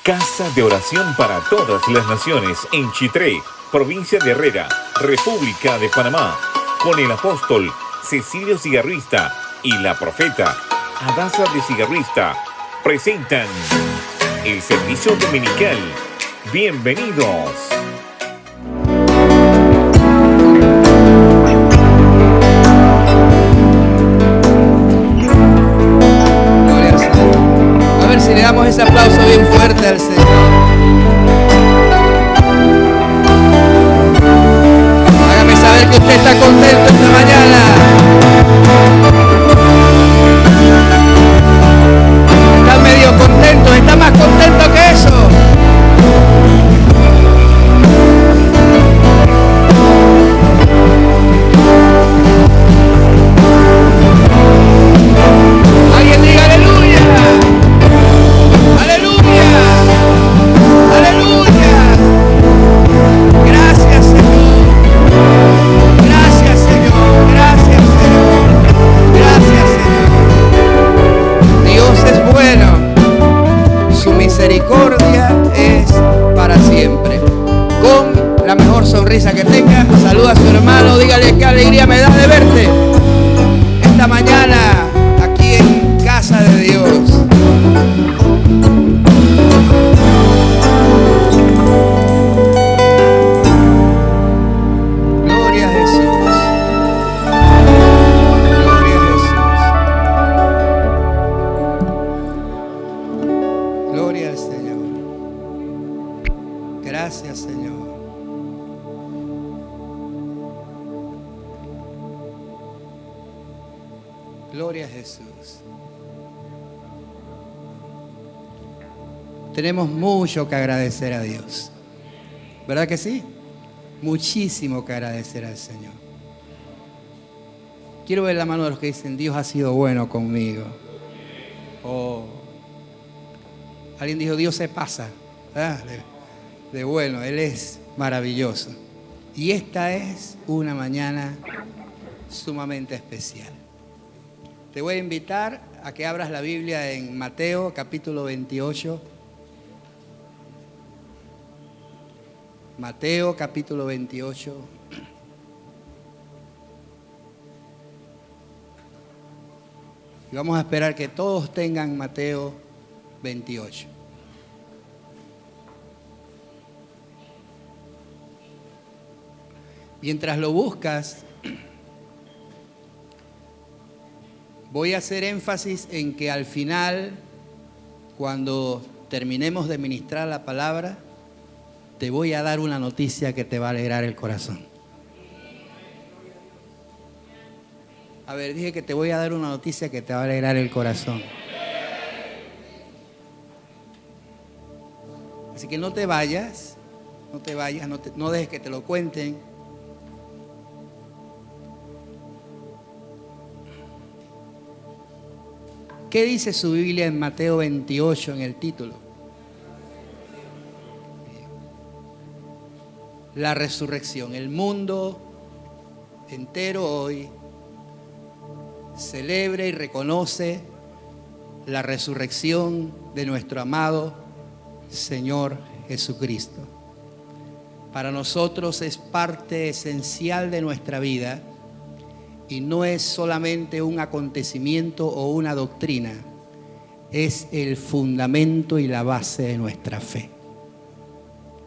Casa de oración para todas las naciones en Chitré, provincia de Herrera, República de Panamá, con el apóstol Cecilio Cigarrista y la profeta Adasa de Cigarrista, presentan el servicio dominical. Bienvenidos. Si le damos ese aplauso bien fuerte al Señor. Hágame saber que usted está contento esta mañana. Está medio contento, está más contento que eso. Alguien diga aleluya. Misericordia es para siempre. Con la mejor sonrisa que tenga, saluda a su hermano, dígale qué alegría me da de verte esta mañana aquí en casa de Dios. Gloria a Jesús. Gloria a Jesús. Gloria al Señor. Gracias, Señor. Gloria a Jesús. Tenemos mucho que agradecer a Dios. ¿Verdad que sí? Muchísimo que agradecer al Señor. Quiero ver la mano de los que dicen, Dios ha sido bueno conmigo. Oh. Alguien dijo, Dios se pasa, ¿verdad? De bueno, Él es maravilloso. Y esta es una mañana sumamente especial. Te voy a invitar a que abras la Biblia en Mateo capítulo 28. Mateo capítulo 28. Y vamos a esperar que todos tengan Mateo 28. Mientras lo buscas, voy a hacer énfasis en que al final, cuando terminemos de ministrar la palabra, te voy a dar una noticia que te va a alegrar el corazón. A ver, dije que te voy a dar una noticia que te va a alegrar el corazón. Así que no te vayas, no dejes que te lo cuenten. ¿Qué dice su Biblia en Mateo 28 en el título? La resurrección. El mundo entero hoy celebra y reconoce la resurrección de nuestro amado Señor Jesucristo. Para nosotros es parte esencial de nuestra vida y no es solamente un acontecimiento o una doctrina, es el fundamento y la base de nuestra fe.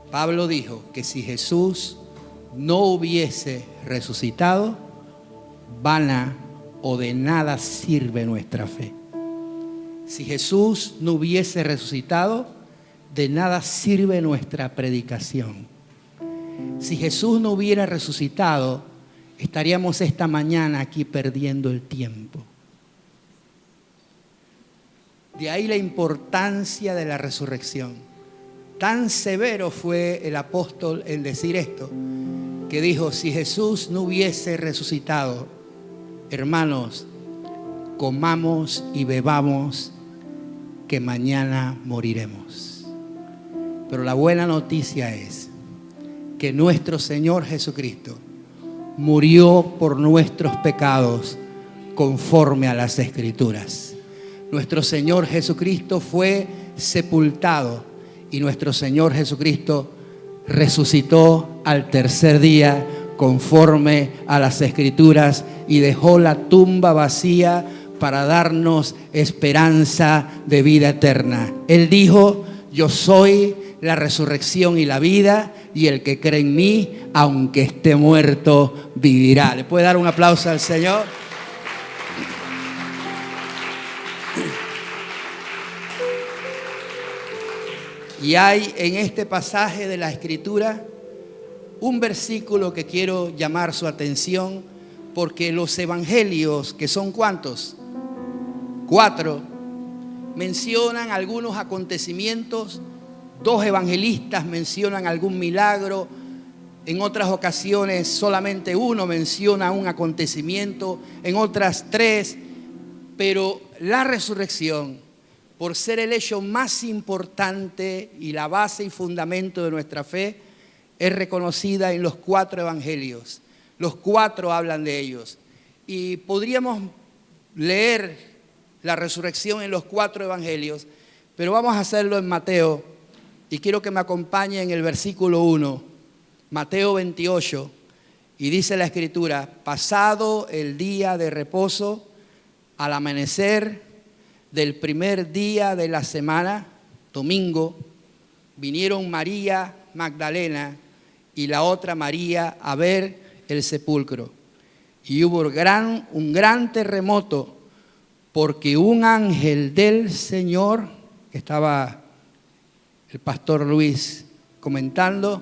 Pablo dijo que si Jesús no hubiese resucitado, vana o de nada sirve nuestra fe. Si Jesús no hubiese resucitado, de nada sirve nuestra predicación. Si Jesús no hubiera resucitado, estaríamos esta mañana aquí perdiendo el tiempo. De ahí la importancia de la resurrección. Tan severo fue el apóstol en decir esto, que dijo, si Jesús no hubiese resucitado, hermanos, comamos y bebamos, que mañana moriremos. Pero la buena noticia es que nuestro Señor Jesucristo murió por nuestros pecados conforme a las Escrituras. Nuestro Señor Jesucristo fue sepultado y nuestro Señor Jesucristo resucitó al tercer día conforme a las Escrituras y dejó la tumba vacía para darnos esperanza de vida eterna. Él dijo: yo soy la resurrección y la vida, y el que cree en mí, aunque esté muerto, vivirá. ¿Le puede dar un aplauso al Señor? Y hay en este pasaje de la Escritura un versículo que quiero llamar su atención, porque los evangelios, que son ¿cuántos? 4, mencionan algunos acontecimientos. 2 evangelistas mencionan algún milagro. En otras ocasiones solamente uno menciona un acontecimiento, en otras 3. Pero la resurrección, por ser el hecho más importante y la base y fundamento de nuestra fe, es reconocida en los 4 evangelios. Los 4 hablan de ellos. Y podríamos leer la resurrección en los 4 evangelios, pero vamos a hacerlo en Mateo. Y quiero que me acompañe en el versículo 1, Mateo 28, y dice la Escritura: pasado el día de reposo, al amanecer del primer día de la semana, domingo, vinieron María Magdalena y la otra María a ver el sepulcro. Y hubo un gran terremoto, porque un ángel del Señor, que estaba el pastor Luis comentando,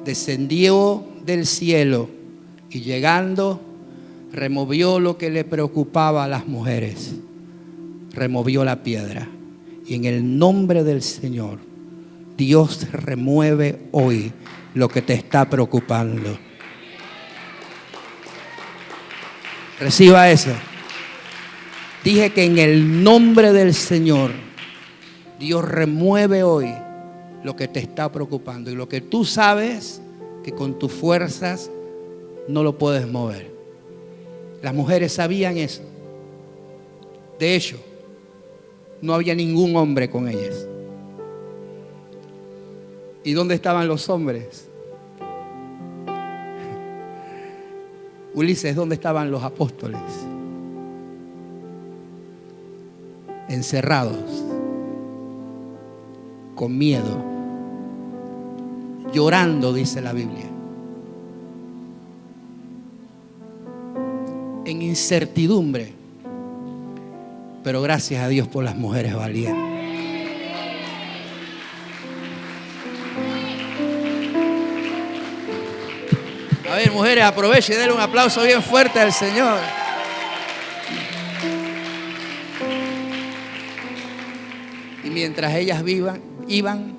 descendió del cielo y llegando removió lo que le preocupaba a las mujeres, removió la piedra. Y en el nombre del Señor, Dios remueve hoy lo que te está preocupando. Reciba eso. Dije que en el nombre del Señor, Dios remueve hoy lo que te está preocupando y lo que tú sabes que con tus fuerzas no lo puedes mover. Las mujeres sabían eso. De hecho, no había ningún hombre con ellas. ¿Y dónde estaban los hombres? Ulises, ¿dónde estaban los apóstoles? Encerrados, con miedo, llorando, dice la Biblia, en incertidumbre. Pero gracias a Dios por las mujeres valientes. A ver, mujeres, aprovechen y denle un aplauso bien fuerte al Señor. Y mientras ellas iban,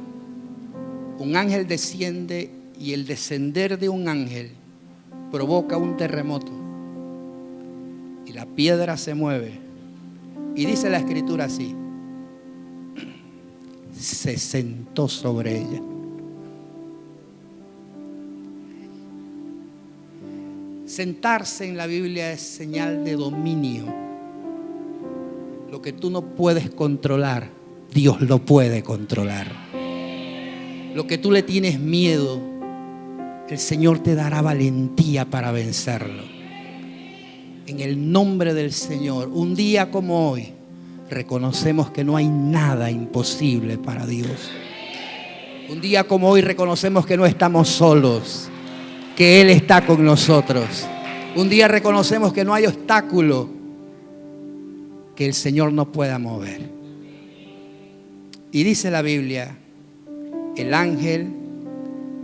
un ángel desciende, y el descender de un ángel provoca un terremoto. Y la piedra se mueve. Y dice la Escritura así: se sentó sobre ella. Sentarse en la Biblia es señal de dominio. Lo que tú no puedes controlar, Dios lo puede controlar. Lo que tú le tienes miedo, el Señor te dará valentía para vencerlo. En el nombre del Señor, un día como hoy, reconocemos que no hay nada imposible para Dios. Un día como hoy reconocemos que no estamos solos, que Él está con nosotros. Un día reconocemos que no hay obstáculo que el Señor no pueda mover. Y dice la Biblia, el ángel,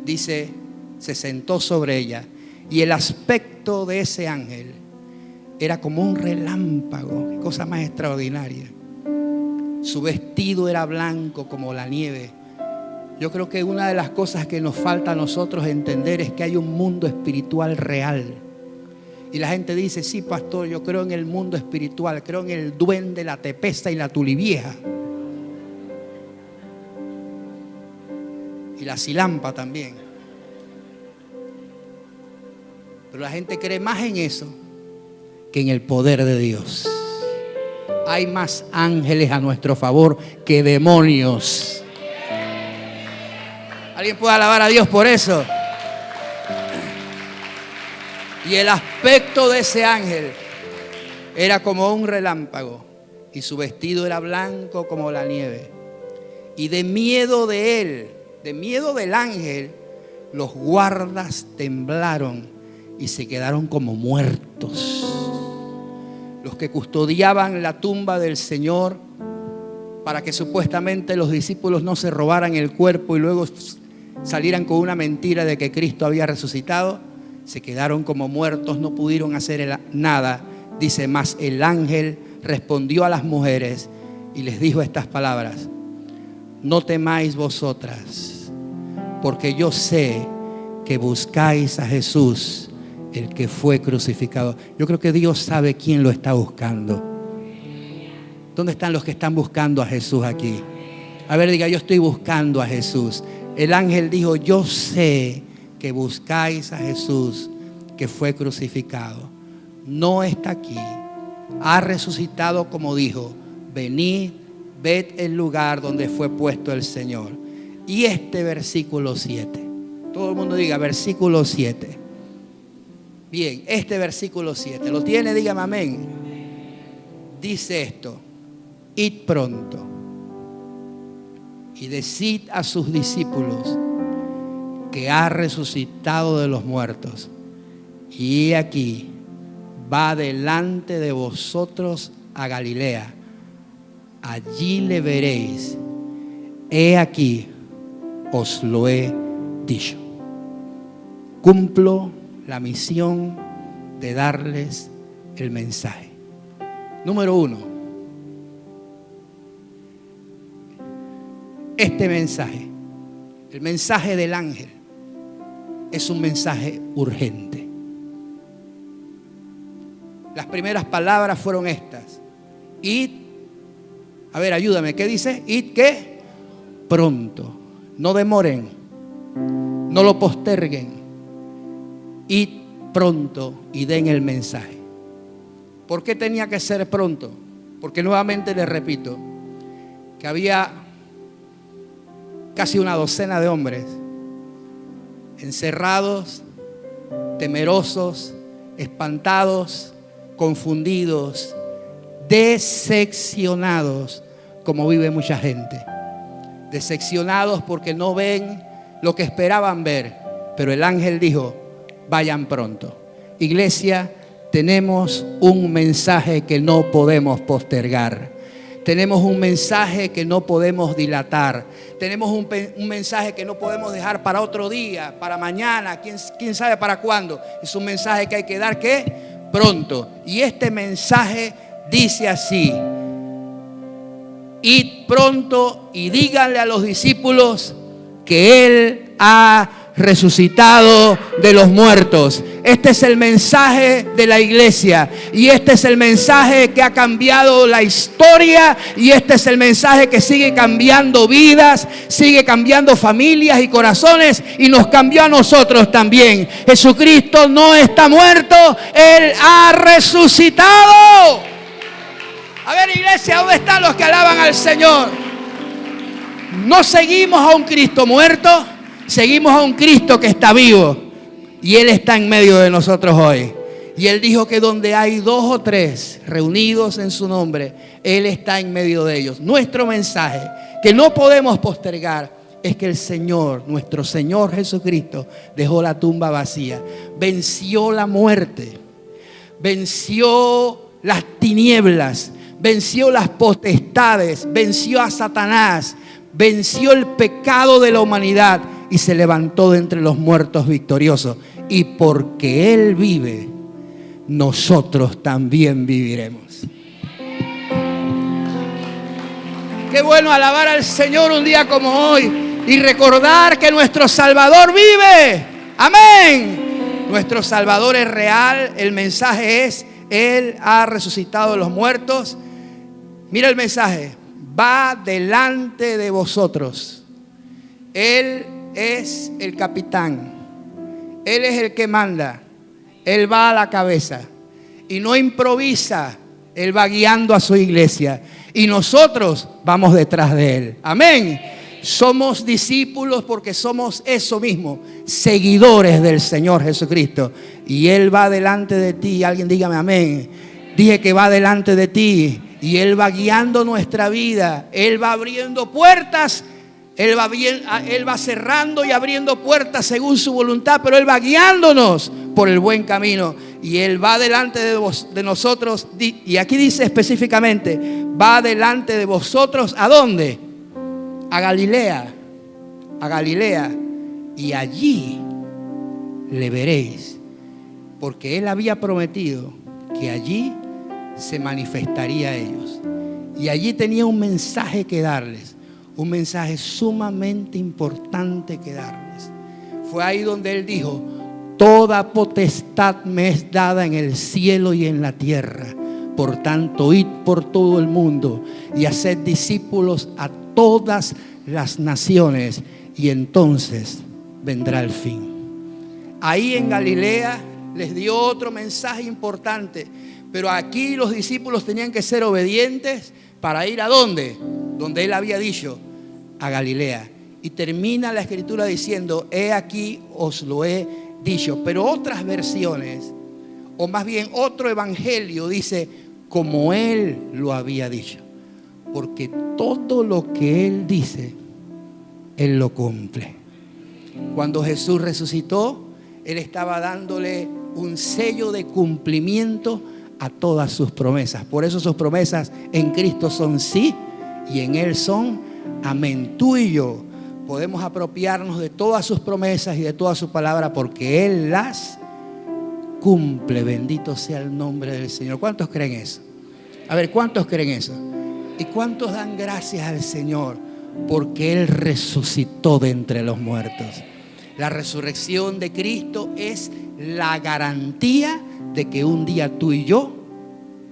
dice, se sentó sobre ella, y el aspecto de ese ángel era como un relámpago, qué cosa más extraordinaria. Su vestido era blanco como la nieve. Yo creo que una de las cosas que nos falta a nosotros entender es que hay un mundo espiritual real. Y la gente dice, sí, pastor, yo creo en el mundo espiritual, creo en el duende, la tepesa y la tulivieja. Y la silampa también. Pero la gente cree más en eso que en el poder de Dios. Hay más ángeles a nuestro favor que demonios. ¿Alguien puede alabar a Dios por eso? Y el aspecto de ese ángel era como un relámpago, y su vestido era blanco como la nieve. Y de miedo de él, de miedo del ángel, los guardas temblaron y se quedaron como muertos. Los que custodiaban la tumba del Señor, para que supuestamente los discípulos no se robaran el cuerpo y luego salieran con una mentira de que Cristo había resucitado, se quedaron como muertos, no pudieron hacer nada. Dice más, el ángel respondió a las mujeres y les dijo estas palabras: no temáis vosotras, porque yo sé que buscáis a Jesús, el que fue crucificado. Yo creo que Dios sabe quién lo está buscando. ¿Dónde están los que están buscando a Jesús aquí? A ver, diga, yo estoy buscando a Jesús. El ángel dijo, yo sé que buscáis a Jesús, que fue crucificado. No está aquí. Ha resucitado como dijo. Venid, ved el lugar donde fue puesto el Señor. Y este versículo 7. Todo el mundo diga, versículo 7. Bien, este versículo 7. ¿Lo tiene? Dígame amén. Dice esto: id pronto y decid a sus discípulos que ha resucitado de los muertos. Y he aquí, va delante de vosotros a Galilea. Allí le veréis. He aquí, os lo he dicho. Cumplo la misión de darles el mensaje. Número 1. Este mensaje, el mensaje del ángel, es un mensaje urgente. Las primeras palabras fueron estas: id, a ver, ayúdame, ¿qué dice? Id, ¿qué? Pronto, no demoren, no lo posterguen. Id pronto y den el mensaje. ¿Por qué tenía que ser pronto? Porque nuevamente les repito que había casi una docena de hombres encerrados, temerosos, espantados, confundidos, decepcionados, como vive mucha gente. Decepcionados porque no ven lo que esperaban ver. Pero el ángel dijo, vayan pronto. Iglesia, tenemos un mensaje que no podemos postergar. Tenemos un mensaje que no podemos dilatar. Tenemos un mensaje que no podemos dejar para otro día, para mañana, quién sabe para cuándo. Es un mensaje que hay que dar, ¿qué? Pronto. Y este mensaje dice así: id pronto y díganle a los discípulos que Él ha resucitado de los muertos. Este es el mensaje de la iglesia, y este es el mensaje que ha cambiado la historia, y este es el mensaje que sigue cambiando vidas, sigue cambiando familias y corazones, y nos cambió a nosotros también. Jesucristo no está muerto, Él ha resucitado. A ver, iglesia, ¿dónde están los que alaban al Señor? No seguimos a un Cristo muerto, seguimos a un Cristo que está vivo, y Él está en medio de nosotros hoy. Y Él dijo que donde hay 2 o 3 reunidos en su nombre, Él está en medio de ellos. Nuestro mensaje, que no podemos postergar, es que el Señor, nuestro Señor Jesucristo, dejó la tumba vacía, venció la muerte, venció las tinieblas, venció las potestades, venció a Satanás, venció el pecado de la humanidad y se levantó de entre los muertos victorioso. Y porque Él vive, nosotros también viviremos. Qué bueno alabar al Señor un día como hoy y recordar que nuestro Salvador vive. Amén. Nuestro Salvador es real. El mensaje es: Él ha resucitado de los muertos. Mira el mensaje: va delante de vosotros. Él es el capitán, Él es el que manda, Él va a la cabeza y no improvisa. Él va guiando a su iglesia y nosotros vamos detrás de Él. Amén. Somos discípulos porque somos eso mismo, seguidores del Señor Jesucristo. Y Él va delante de ti. Alguien dígame amén. Dije que va delante de ti y Él va guiando nuestra vida. Él va abriendo puertas. Él va cerrando y abriendo puertas según su voluntad, pero Él va guiándonos por el buen camino. Y Él va delante de nosotros. Y aquí dice específicamente, va delante de vosotros. ¿A dónde? A Galilea. A Galilea. Y allí le veréis. Porque Él había prometido que allí se manifestaría a ellos. Y allí tenía un mensaje que darles. Un mensaje sumamente importante que darles. Fue ahí donde Él dijo: toda potestad me es dada en el cielo y en la tierra. Por tanto, id por todo el mundo y haced discípulos a todas las naciones, y entonces vendrá el fin. Ahí en Galilea les dio otro mensaje importante, pero aquí los discípulos tenían que ser obedientes para ir ¿a dónde? Donde Él había dicho, a Galilea. Y termina la escritura diciendo: he aquí os lo he dicho. Pero otras versiones, o más bien otro evangelio, dice: como Él lo había dicho. Porque todo lo que Él dice, Él lo cumple. Cuando Jesús resucitó, Él estaba dándole un sello de cumplimiento a todas sus promesas. Por eso sus promesas en Cristo son sí y en Él son amén. Tú y yo podemos apropiarnos de todas sus promesas y de toda su palabra porque Él las cumple. Bendito sea el nombre del Señor. ¿Cuántos creen eso? A ver, ¿cuántos creen eso? ¿Y cuántos dan gracias al Señor porque Él resucitó de entre los muertos? La resurrección de Cristo es la garantía de que un día tú y yo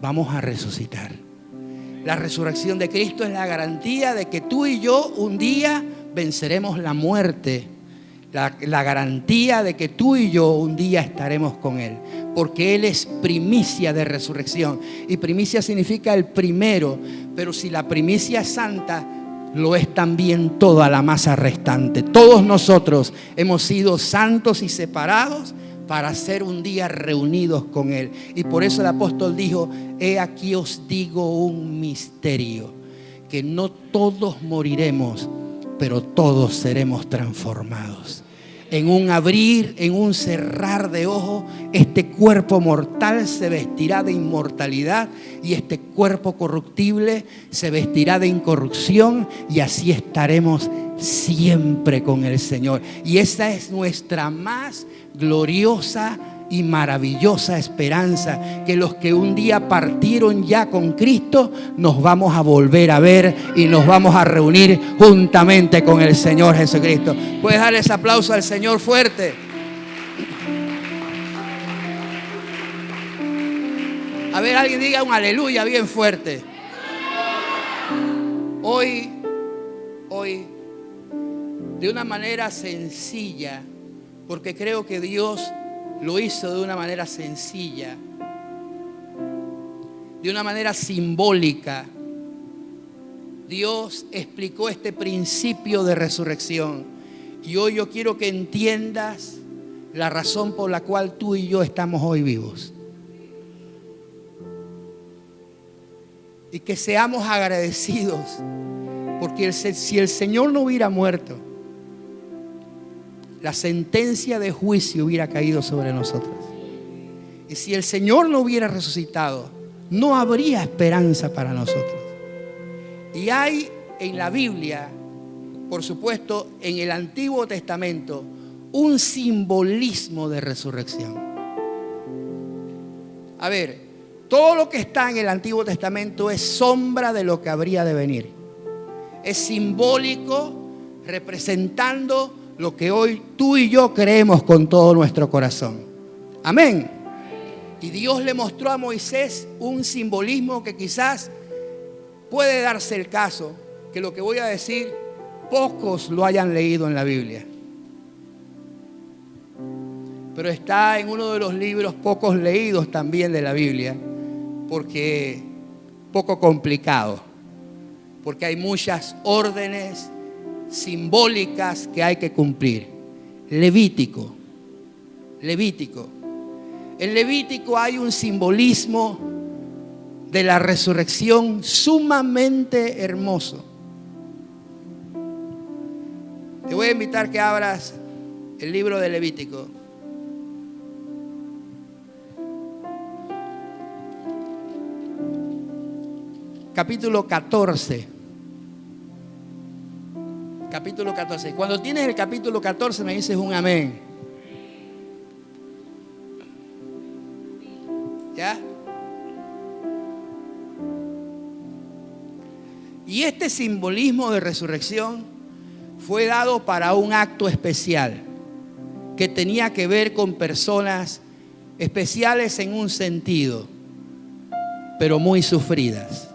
vamos a resucitar. La resurrección de Cristo es la garantía de que tú y yo un día venceremos la muerte. La garantía de que tú y yo un día estaremos con Él. Porque Él es primicia de resurrección. Y primicia significa el primero. Pero si la primicia es santa, lo es también toda la masa restante. Todos nosotros hemos sido santos y separados para ser un día reunidos con Él. Y por eso el apóstol dijo: he aquí os digo un misterio, que no todos moriremos, pero todos seremos transformados. En un abrir, en un cerrar de ojos, este cuerpo mortal se vestirá de inmortalidad y este cuerpo corruptible se vestirá de incorrupción, y así estaremos siempre con el Señor. Y esa es nuestra más gloriosa y maravillosa esperanza, que los que un día partieron ya con Cristo nos vamos a volver a ver y nos vamos a reunir juntamente con el Señor Jesucristo. ¿Puedes darle ese aplauso al Señor fuerte? A ver, alguien diga un aleluya bien fuerte. Hoy, de una manera sencilla, porque creo que Dios lo hizo de una manera sencilla, de una manera simbólica. Dios explicó este principio de resurrección. Y hoy yo quiero que entiendas la razón por la cual tú y yo estamos hoy vivos. Y que seamos agradecidos, porque si el Señor no hubiera muerto, la sentencia de juicio hubiera caído sobre nosotros. Y si el Señor no hubiera resucitado, no habría esperanza para nosotros. Y hay en la Biblia, por supuesto, en el Antiguo Testamento, un simbolismo de resurrección. A ver, todo lo que está en el Antiguo Testamento es sombra de lo que habría de venir. Es simbólico, representando lo que hoy tú y yo creemos con todo nuestro corazón. Amén. Y Dios le mostró a Moisés un simbolismo que quizás puede darse el caso que lo que voy a decir pocos lo hayan leído en la Biblia. Pero está en uno de los libros pocos leídos también de la Biblia, porque poco complicado, porque hay muchas órdenes simbólicas que hay que cumplir. Levítico. En Levítico hay un simbolismo de la resurrección sumamente hermoso. Te voy a invitar que abras el libro de Levítico. Capítulo 14. Capítulo 14. Cuando tienes el capítulo 14 me dices un amén. ¿Ya? Y este simbolismo de resurrección fue dado para un acto especial que tenía que ver con personas especiales en un sentido, pero muy sufridas.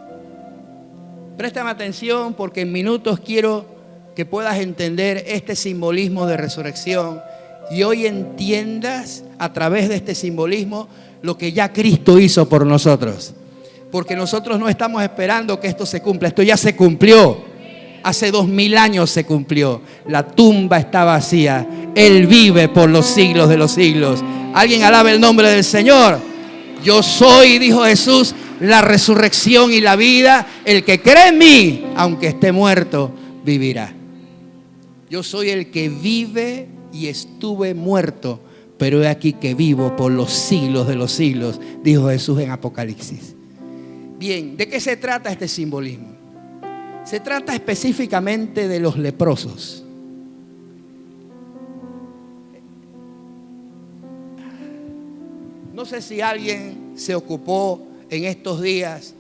Préstame atención porque en minutos quiero que puedas entender este simbolismo de resurrección y hoy entiendas a través de este simbolismo lo que ya Cristo hizo por nosotros. Porque nosotros no estamos esperando que esto se cumpla, esto ya se cumplió. Hace 2000 años se cumplió. La tumba está vacía. Él vive por los siglos de los siglos. Alguien alabe el nombre del Señor. Yo soy, dijo Jesús, la resurrección y la vida. El que cree en mí, aunque esté muerto, vivirá. Yo soy el que vive y estuve muerto, pero he aquí que vivo por los siglos de los siglos, dijo Jesús en Apocalipsis. Bien, ¿de qué se trata este simbolismo? Se trata específicamente de los leprosos. No sé si alguien se ocupó en estos días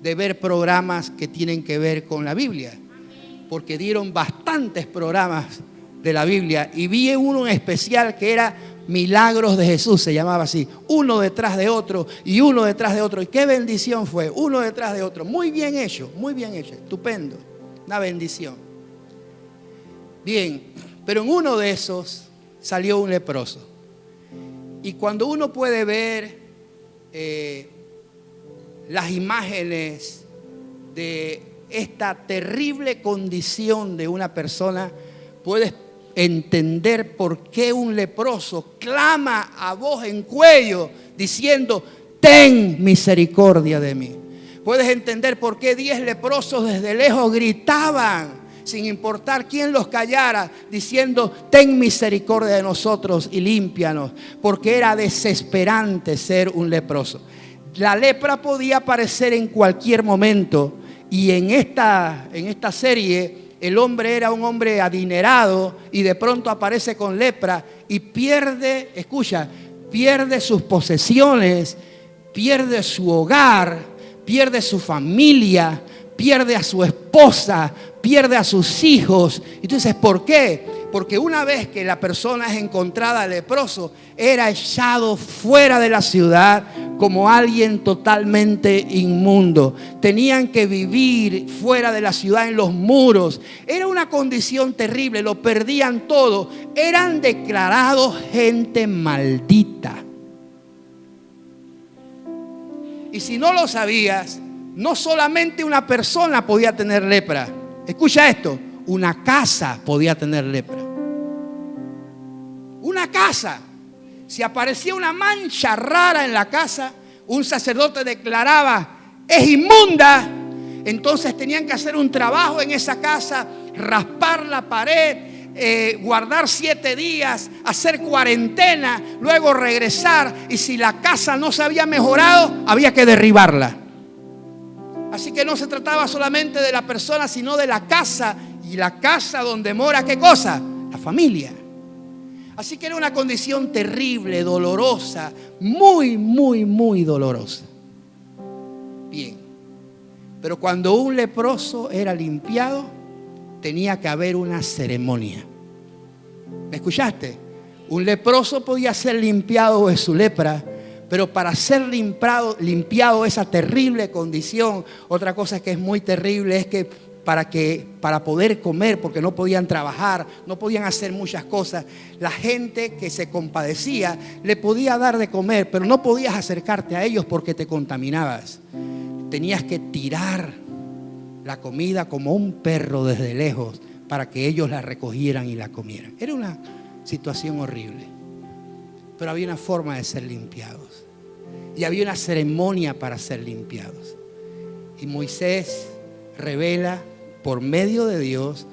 de ver programas que tienen que ver con la Biblia, porque dieron bastantes programas de la Biblia y vi uno en especial que era Milagros de Jesús, se llamaba así, uno detrás de otro y uno detrás de otro. Y qué bendición fue, uno detrás de otro, muy bien hecho, estupendo, una bendición. Bien, pero en uno de esos salió un leproso. Y cuando uno puede ver las imágenes de esta terrible condición de una persona, puedes entender por qué un leproso clama a voz en cuello diciendo: ten misericordia de mí. Puedes entender por qué 10 leprosos desde lejos gritaban, sin importar quién los callara, diciendo: ten misericordia de nosotros y límpianos, porque era desesperante ser un leproso. La lepra podía aparecer en cualquier momento, y en esta serie el hombre era un hombre adinerado y de pronto aparece con lepra y pierde sus posesiones, pierde su hogar, pierde su familia, pierde a su esposa, pierde a sus hijos. Y tú dices, ¿por qué? Porque una vez que la persona es encontrada leproso, era echado fuera de la ciudad como alguien totalmente inmundo. Tenían que vivir fuera de la ciudad en los muros. Era una condición terrible, lo perdían todo. Eran declarados gente maldita. Y si no lo sabías, no solamente una persona podía tener lepra. Escucha esto, una casa podía tener lepra. Una casa. Si aparecía una mancha rara en la casa, un sacerdote declaraba: es inmunda. Entonces tenían que hacer un trabajo en esa casa, raspar la pared, guardar 7 días, hacer cuarentena, luego regresar. Y si la casa no se había mejorado, había que derribarla. Así que no se trataba solamente de la persona, sino de la casa. Y la casa donde mora, ¿qué cosa? La familia. Así que era una condición terrible, dolorosa, muy, muy, muy dolorosa. Bien, pero cuando un leproso era limpiado, tenía que haber una ceremonia. ¿Me escuchaste? Un leproso podía ser limpiado de su lepra, pero para ser limpiado esa terrible condición, otra cosa que es muy terrible es que para poder comer, porque no podían trabajar, no podían hacer muchas cosas, la gente que se compadecía le podía dar de comer, pero no podías acercarte a ellos porque te contaminabas. Tenías que tirar la comida como un perro desde lejos para que ellos la recogieran y la comieran. Era una situación horrible, pero había una forma de ser limpiados y había una ceremonia para ser limpiados. Y Moisés revela por medio de Dios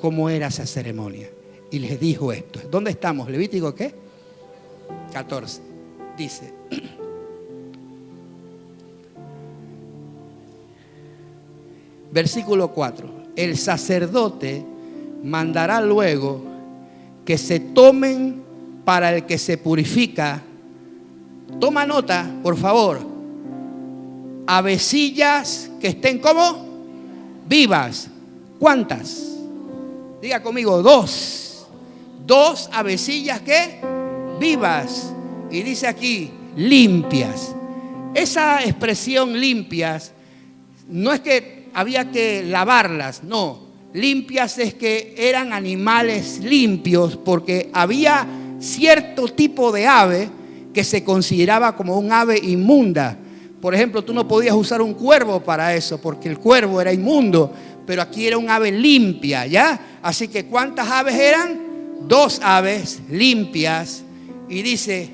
cómo era esa ceremonia y les dijo esto. ¿Dónde estamos? Levítico ¿qué? 14. Dice: versículo 4: el sacerdote mandará luego que se tomen para el que se purifica. Toma nota, por favor. Avecillas que estén ¿cómo? Vivas. ¿Cuántas? Diga conmigo, 2. 2 avecillas ¿qué? Vivas. Y dice aquí, limpias. Esa expresión limpias no es que había que lavarlas, no. Limpias es que eran animales limpios, porque había cierto tipo de ave que se consideraba como un ave inmunda. Por ejemplo, tú no podías usar un cuervo para eso, porque el cuervo era inmundo, pero aquí era un ave limpia, ¿ya? Así que ¿cuántas aves eran? 2 aves limpias. Y dice,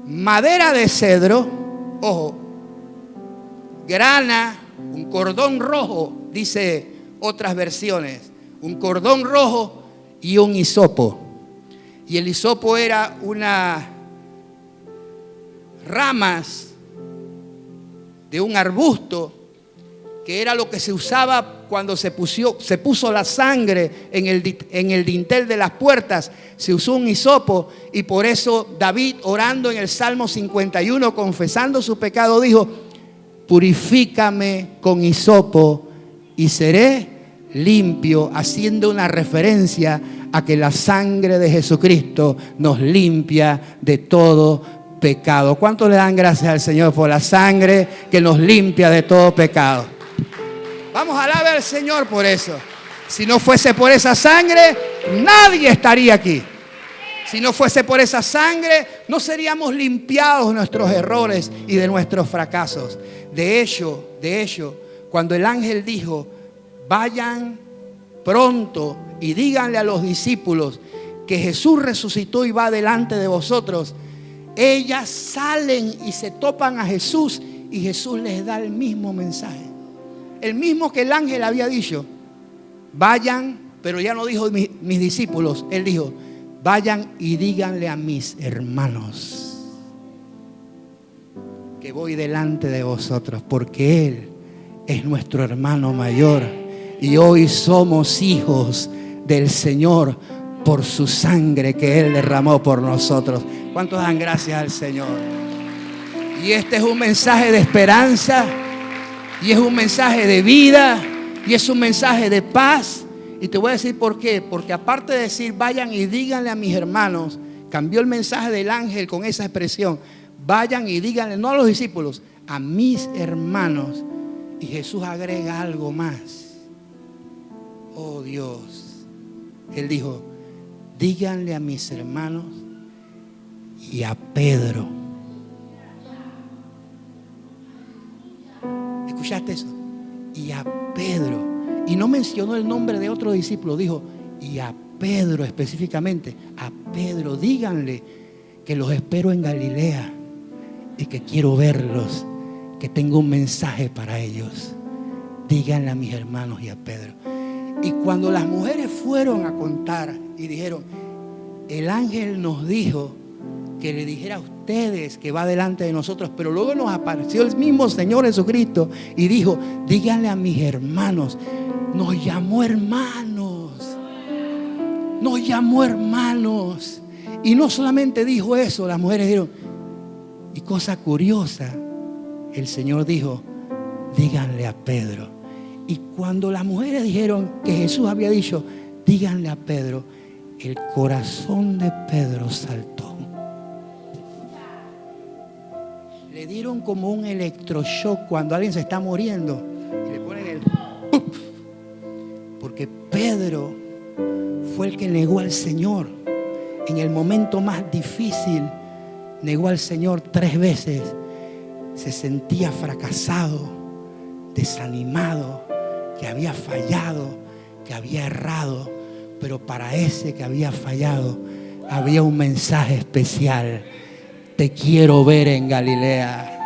madera de cedro, ojo, grana, un cordón rojo, dice otras versiones, un cordón rojo y un hisopo. Y el hisopo era unas ramas de un arbusto, que era lo que se usaba cuando se puso la sangre en el dintel de las puertas. Se usó un hisopo, y por eso David, orando en el Salmo 51, confesando su pecado, dijo: purifícame con hisopo y seré limpio, haciendo una referencia a que la sangre de Jesucristo nos limpia de todo pecado. ¿Cuántos le dan gracias al Señor por la sangre que nos limpia de todo pecado? Vamos a alabar al Señor por eso. Si no fuese por esa sangre, nadie estaría aquí. Si no fuese por esa sangre, no seríamos limpiados de nuestros errores y de nuestros fracasos. De hecho, cuando el ángel dijo: vayan pronto y díganle a los discípulos que Jesús resucitó y va delante de vosotros, ellas salen y se topan a Jesús, y Jesús les da el mismo mensaje, el mismo que el ángel había dicho: vayan, pero ya no dijo mis discípulos, él dijo: vayan y díganle a mis hermanos que voy delante de vosotros, porque Él es nuestro hermano mayor y hoy somos hijos del Señor por su sangre que Él derramó por nosotros. ¿Cuántos dan gracias al Señor? Y este es un mensaje de esperanza, y es un mensaje de vida, y es un mensaje de paz. Y te voy a decir por qué. Porque aparte de decir vayan y díganle a mis hermanos, cambió el mensaje del ángel con esa expresión: vayan y díganle, no a los discípulos, a mis hermanos. Y Jesús agrega algo más. Oh Dios, Él dijo: díganle a mis hermanos y a Pedro. ¿Escuchaste eso? Y a Pedro. Y no mencionó el nombre de otro discípulo, dijo: y a Pedro específicamente. A Pedro, díganle que los espero en Galilea y que quiero verlos, que tengo un mensaje para ellos. Díganle a mis hermanos y a Pedro. Y cuando las mujeres fueron a contar y dijeron: el ángel nos dijo que le dijera a ustedes que va delante de nosotros, pero luego nos apareció el mismo Señor Jesucristo y dijo: díganle a mis hermanos. Nos llamó hermanos. Nos llamó hermanos. Y no solamente dijo eso, las mujeres dijeron, y cosa curiosa, el Señor dijo: díganle a Pedro. Y cuando las mujeres dijeron que Jesús había dicho: díganle a Pedro, el corazón de Pedro saltó. Le dieron como un electroshock cuando alguien se está muriendo y le ponen el ¡puf! Porque Pedro fue el que negó al Señor en el momento más difícil. Negó al Señor 3 veces. Se sentía fracasado, desanimado, que había fallado, que había errado. Pero para ese que había fallado, había un mensaje especial. Te quiero ver en Galilea.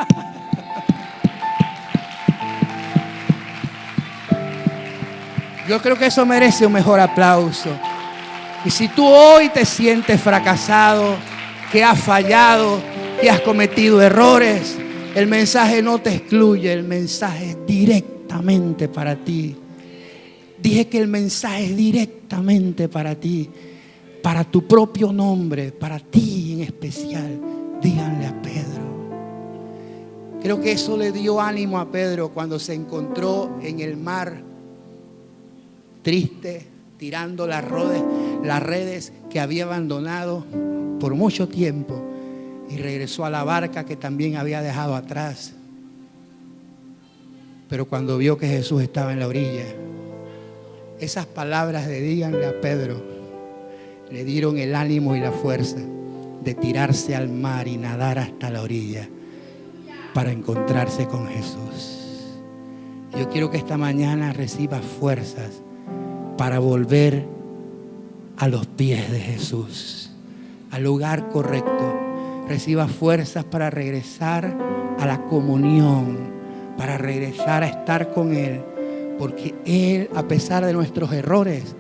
Yo creo que eso merece un mejor aplauso. Y si tú hoy te sientes fracasado, que has fallado, que has cometido errores, el mensaje no te excluye, el mensaje es directamente para ti. Dije que el mensaje es directamente para ti, para tu propio nombre, para ti en especial. Díganle a Pedro. Creo que eso le dio ánimo a Pedro cuando se encontró en el mar, triste, tirando las redes que había abandonado por mucho tiempo, y regresó a la barca que también había dejado atrás. Pero cuando vio que Jesús estaba en la orilla, esas palabras de díganle a Pedro le dieron el ánimo y la fuerza de tirarse al mar y nadar hasta la orilla para encontrarse con Jesús. Yo quiero que esta mañana recibas fuerzas para volver a los pies de Jesús, al lugar correcto. Reciba fuerzas para regresar a la comunión, para regresar a estar con Él, porque Él, a pesar de nuestros errores,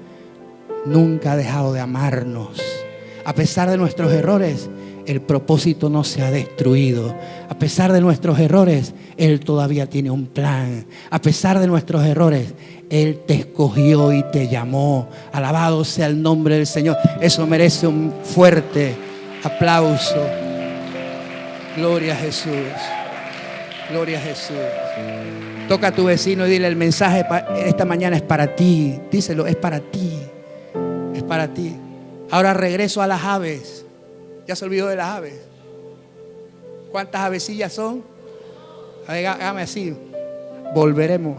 nunca ha dejado de amarnos. A pesar de nuestros errores, el propósito no se ha destruido. A pesar de nuestros errores, Él todavía tiene un plan. A pesar de nuestros errores, Él te escogió y te llamó. Alabado sea el nombre del Señor. Eso merece un fuerte aplauso. Gloria a Jesús. Gloria a Jesús. Toca a tu vecino y dile: el mensaje esta mañana es para ti. Díselo, es para ti. Es para ti. Ahora regreso a las aves. ¿Ya se olvidó de las aves? ¿Cuántas avecillas son? Hágame así. Volveremos.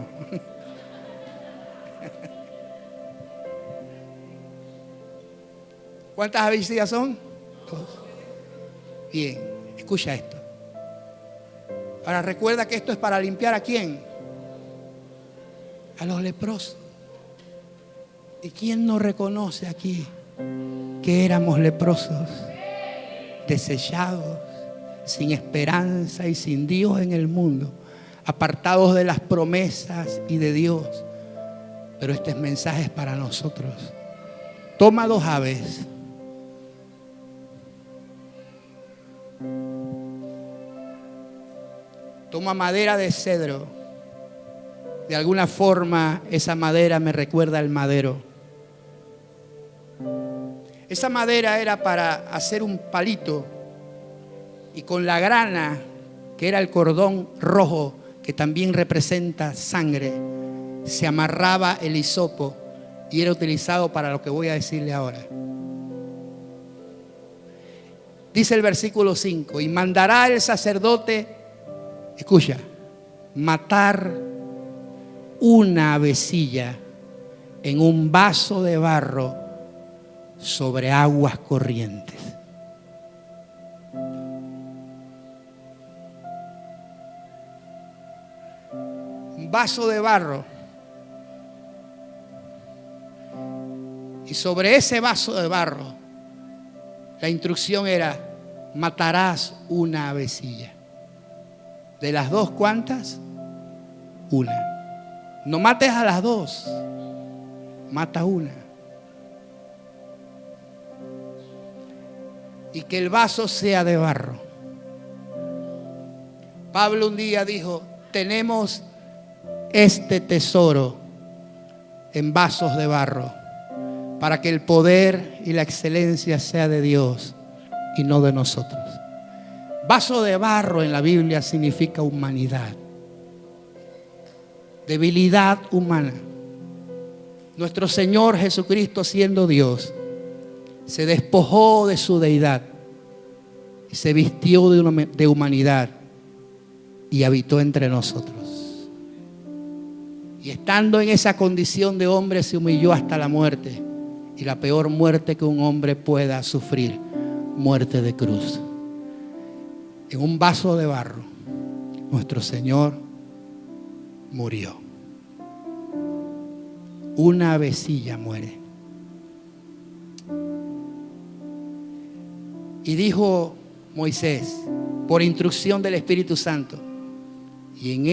¿Cuántas avecillas son? 2. Bien, escucha esto. Ahora recuerda que esto es para limpiar ¿a quién? A los leprosos. ¿Y quién no reconoce aquí que éramos leprosos, desechados, sin esperanza y sin Dios en el mundo, apartados de las promesas y de Dios? Pero este mensaje es para nosotros. Toma 2 aves. Toma madera de cedro. De alguna forma esa madera me recuerda al madero. Esa madera era para hacer un palito, y con la grana, que era el cordón rojo, que también representa sangre, se amarraba el hisopo y era utilizado para lo que voy a decirle ahora. Dice el versículo 5: y mandará el sacerdote, escucha, matar una avecilla en un vaso de barro sobre aguas corrientes. Un vaso de barro. Y sobre ese vaso de barro, la instrucción era: matarás una avecilla. De las 2, ¿cuántas? Una. No mates a las 2, mata una. Y que el vaso sea de barro. Pablo un día dijo: tenemos este tesoro en vasos de barro, para que el poder y la excelencia sea de Dios y no de nosotros. Vaso de barro en la Biblia significa humanidad, debilidad humana. Nuestro Señor Jesucristo, siendo Dios, se despojó de su deidad y se vistió de humanidad y habitó entre nosotros. Y estando en esa condición de hombre, se humilló hasta la muerte, y la peor muerte que un hombre pueda sufrir, muerte de cruz. En un vaso de barro, nuestro Señor murió. Una avecilla muere. Y dijo Moisés, por instrucción del Espíritu Santo, y en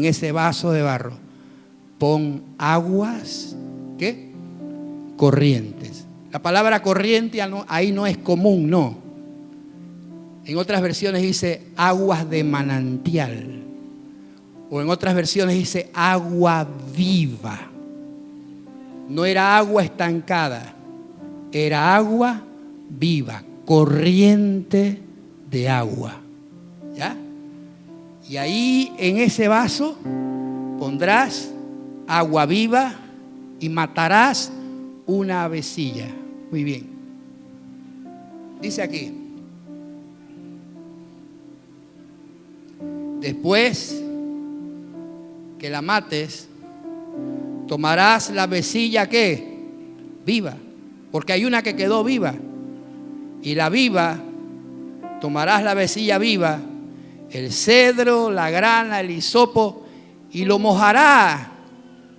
ese vaso de barro, pon aguas, ¿qué? Corrientes. La palabra corriente ahí no es común, no. En otras versiones dice aguas de manantial. O en otras versiones dice agua viva. No era agua estancada, era agua viva, corriente de agua. ¿Ya? Y ahí en ese vaso pondrás agua viva y matarás una avecilla. Muy bien. Dice aquí: después que la mates, tomarás la avecilla que viva, porque hay una que quedó viva, y la viva, tomarás la avecilla viva, el cedro, la grana, el hisopo, y lo mojarás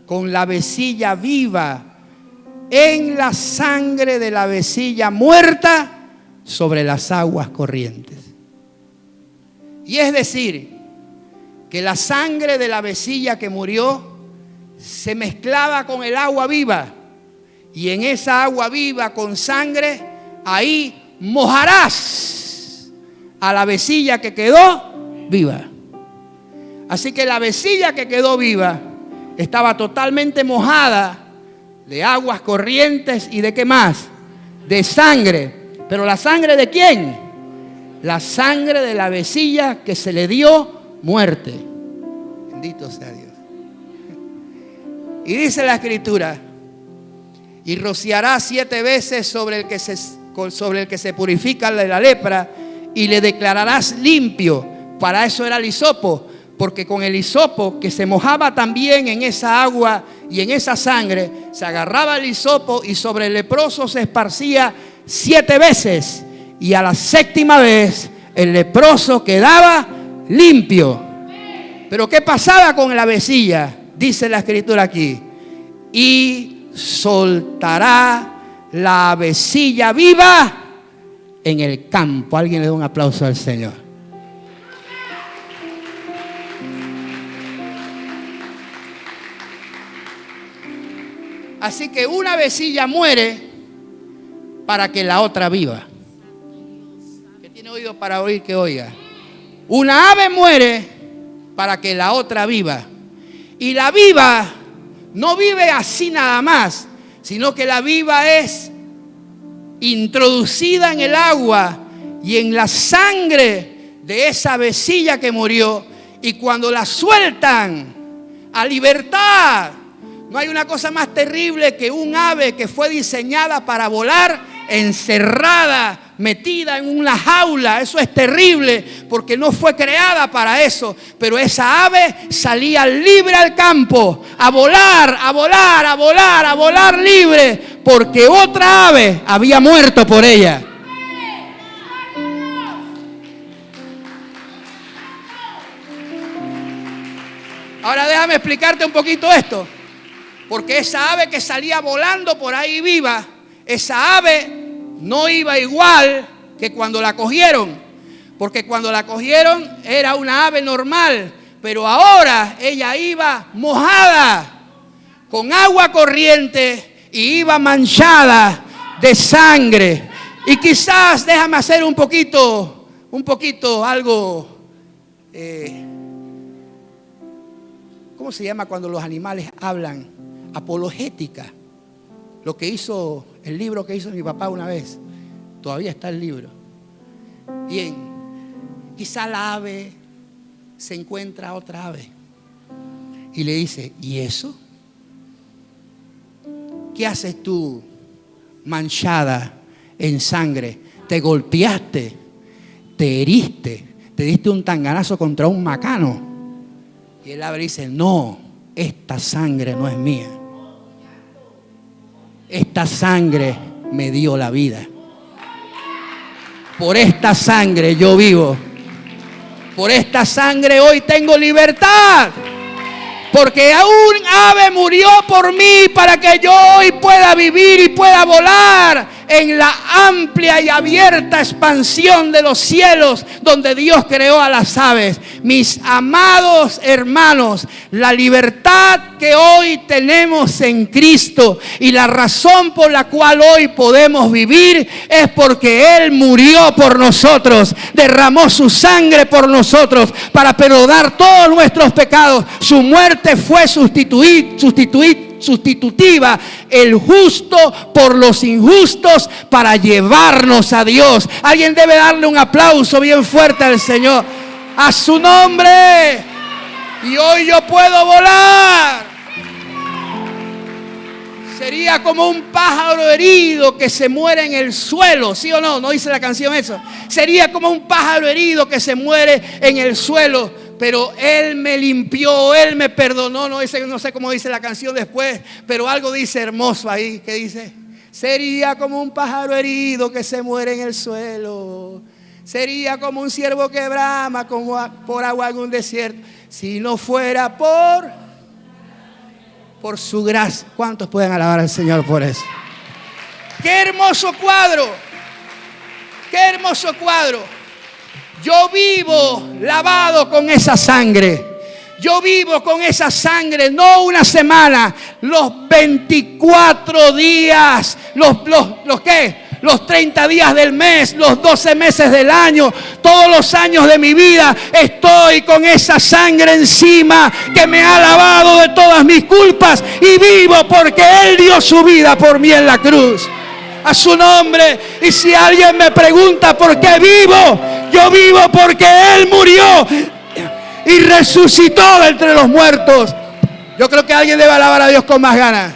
con la avecilla viva en la sangre de la avecilla muerta sobre las aguas corrientes. Y es decir, que la sangre de la avecilla que murió se mezclaba con el agua viva, y en esa agua viva con sangre, ahí mojarás a la avecilla que quedó viva. Así que la avecilla que quedó viva estaba totalmente mojada de aguas corrientes y de ¿qué más? De sangre. ¿Pero la sangre de quién? La sangre de la avecilla que se le dio muerte. Bendito sea Dios. Y dice la Escritura: y rociarás 7 veces sobre el que se purifica de la lepra, y le declararás limpio. Para eso era el hisopo, porque con el hisopo, que se mojaba también en esa agua y en esa sangre, se agarraba el hisopo y sobre el leproso se esparcía 7 veces, y a la 7ª vez el leproso quedaba limpio. Pero ¿qué pasaba con la avecilla? Dice la Escritura aquí: y soltará la avecilla viva en el campo. Alguien le da un aplauso al Señor. Así que una avecilla muere para que la otra viva. ¿Qué tiene oído para oír que oiga? Una ave muere para que la otra viva. Y la viva no vive así nada más, sino que la viva es introducida en el agua y en la sangre de esa avecilla que murió. Y cuando la sueltan a libertad, no hay una cosa más terrible que un ave que fue diseñada para volar, encerrada, metida en una jaula. Eso es terrible porque no fue creada para eso. Pero esa ave salía libre al campo, a volar, a volar, a volar, a volar libre, porque otra ave había muerto por ella. Ahora déjame explicarte un poquito esto. Porque esa ave que salía volando por ahí viva, esa ave no iba igual que cuando la cogieron. Porque cuando la cogieron era una ave normal, pero ahora ella iba mojada con agua corriente y iba manchada de sangre. Y quizás, déjame hacer un poquito algo, ¿cómo se llama cuando los animales hablan? Apologética. Lo que hizo, el libro que hizo mi papá una vez, todavía está el libro. Bien, quizá la ave se encuentra a otra ave y le dice: ¿y eso? ¿Qué haces tú manchada en sangre? Te golpeaste, te heriste, te diste un tanganazo contra un macano. Y el ave dice: no, esta sangre no es mía. Esta sangre me dio la vida. Por esta sangre yo vivo. Por esta sangre hoy tengo libertad. Porque un ave murió por mí para que yo hoy pueda vivir y pueda volar en la amplia y abierta expansión de los cielos donde Dios creó a las aves. Mis amados hermanos, la libertad que hoy tenemos en Cristo y la razón por la cual hoy podemos vivir es porque Él murió por nosotros, derramó su sangre por nosotros para perdonar todos nuestros pecados. Su muerte fue sustitutiva, el justo por los injustos, para llevarnos a Dios. Alguien debe darle un aplauso bien fuerte al Señor, a su nombre. Y hoy yo puedo volar. Sería como un pájaro herido que se muere en el suelo, ¿sí o no? ¿No dice la canción eso? Sería como un pájaro herido que se muere en el suelo, pero Él me limpió, Él me perdonó. No sé cómo dice la canción después, pero algo dice hermoso ahí, que dice: sería como un pájaro herido que se muere en el suelo. Sería como un ciervo que brama como por agua en un desierto. Si no fuera por su gracia. ¿Cuántos pueden alabar al Señor por eso? ¡Qué hermoso cuadro! ¡Qué hermoso cuadro! Yo vivo lavado con esa sangre. Yo vivo con esa sangre, no una semana, los 24 días, los 30 días del mes, los 12 meses del año, todos los años de mi vida, estoy con esa sangre encima que me ha lavado de todas mis culpas y vivo porque Él dio su vida por mí en la cruz. A su nombre. Y si alguien me pregunta por qué vivo, yo vivo porque Él murió y resucitó de entre los muertos. Yo creo que alguien debe alabar a Dios con más ganas.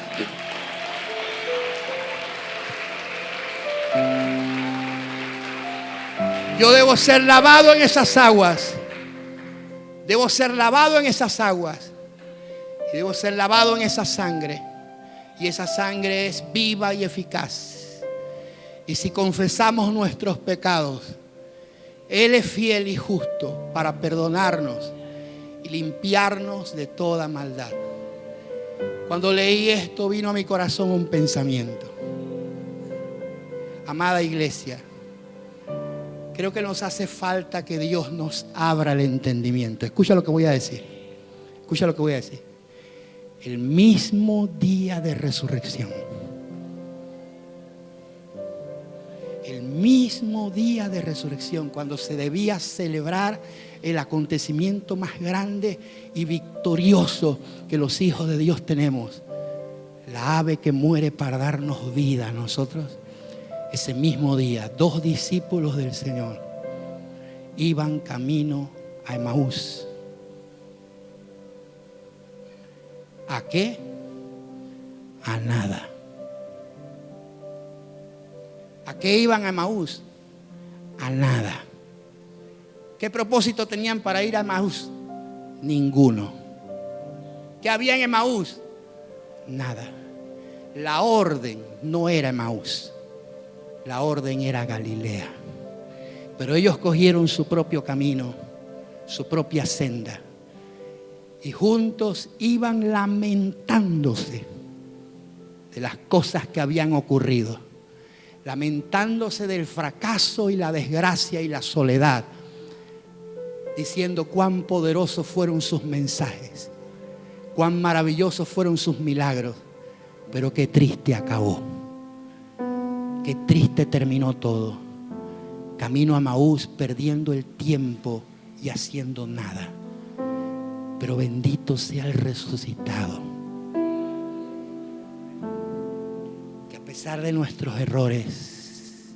Yo debo ser lavado en esas aguas. Debo ser lavado en esas aguas. Y debo ser lavado en esa sangre. Y esa sangre es viva y eficaz. Y si confesamos nuestros pecados, Él es fiel y justo para perdonarnos y limpiarnos de toda maldad. Cuando leí esto, vino a mi corazón un pensamiento. Amada iglesia, creo que nos hace falta que Dios nos abra el entendimiento. Escucha lo que voy a decir. Escucha lo que voy a decir. El mismo día de resurrección. El mismo día de resurrección, cuando se debía celebrar el acontecimiento más grande y victorioso que los hijos de Dios tenemos. La ave que muere para darnos vida a nosotros. Ese mismo día, 2 discípulos del Señor iban camino a Emaús. ¿A qué? A nada. ¿A qué iban a Emaús? A nada. ¿Qué propósito tenían para ir a Emaús? Ninguno. ¿Qué había en Emaús? Nada. La orden no era Emaús. La orden era Galilea. Pero ellos cogieron su propio camino, su propia senda. Y juntos iban lamentándose de las cosas que habían ocurrido. Lamentándose del fracaso y la desgracia y la soledad. Diciendo cuán poderosos fueron sus mensajes. Cuán maravillosos fueron sus milagros. Pero qué triste acabó. Qué triste terminó todo. Camino a Emaús, perdiendo el tiempo y haciendo nada. Pero bendito sea el resucitado, que a pesar de nuestros errores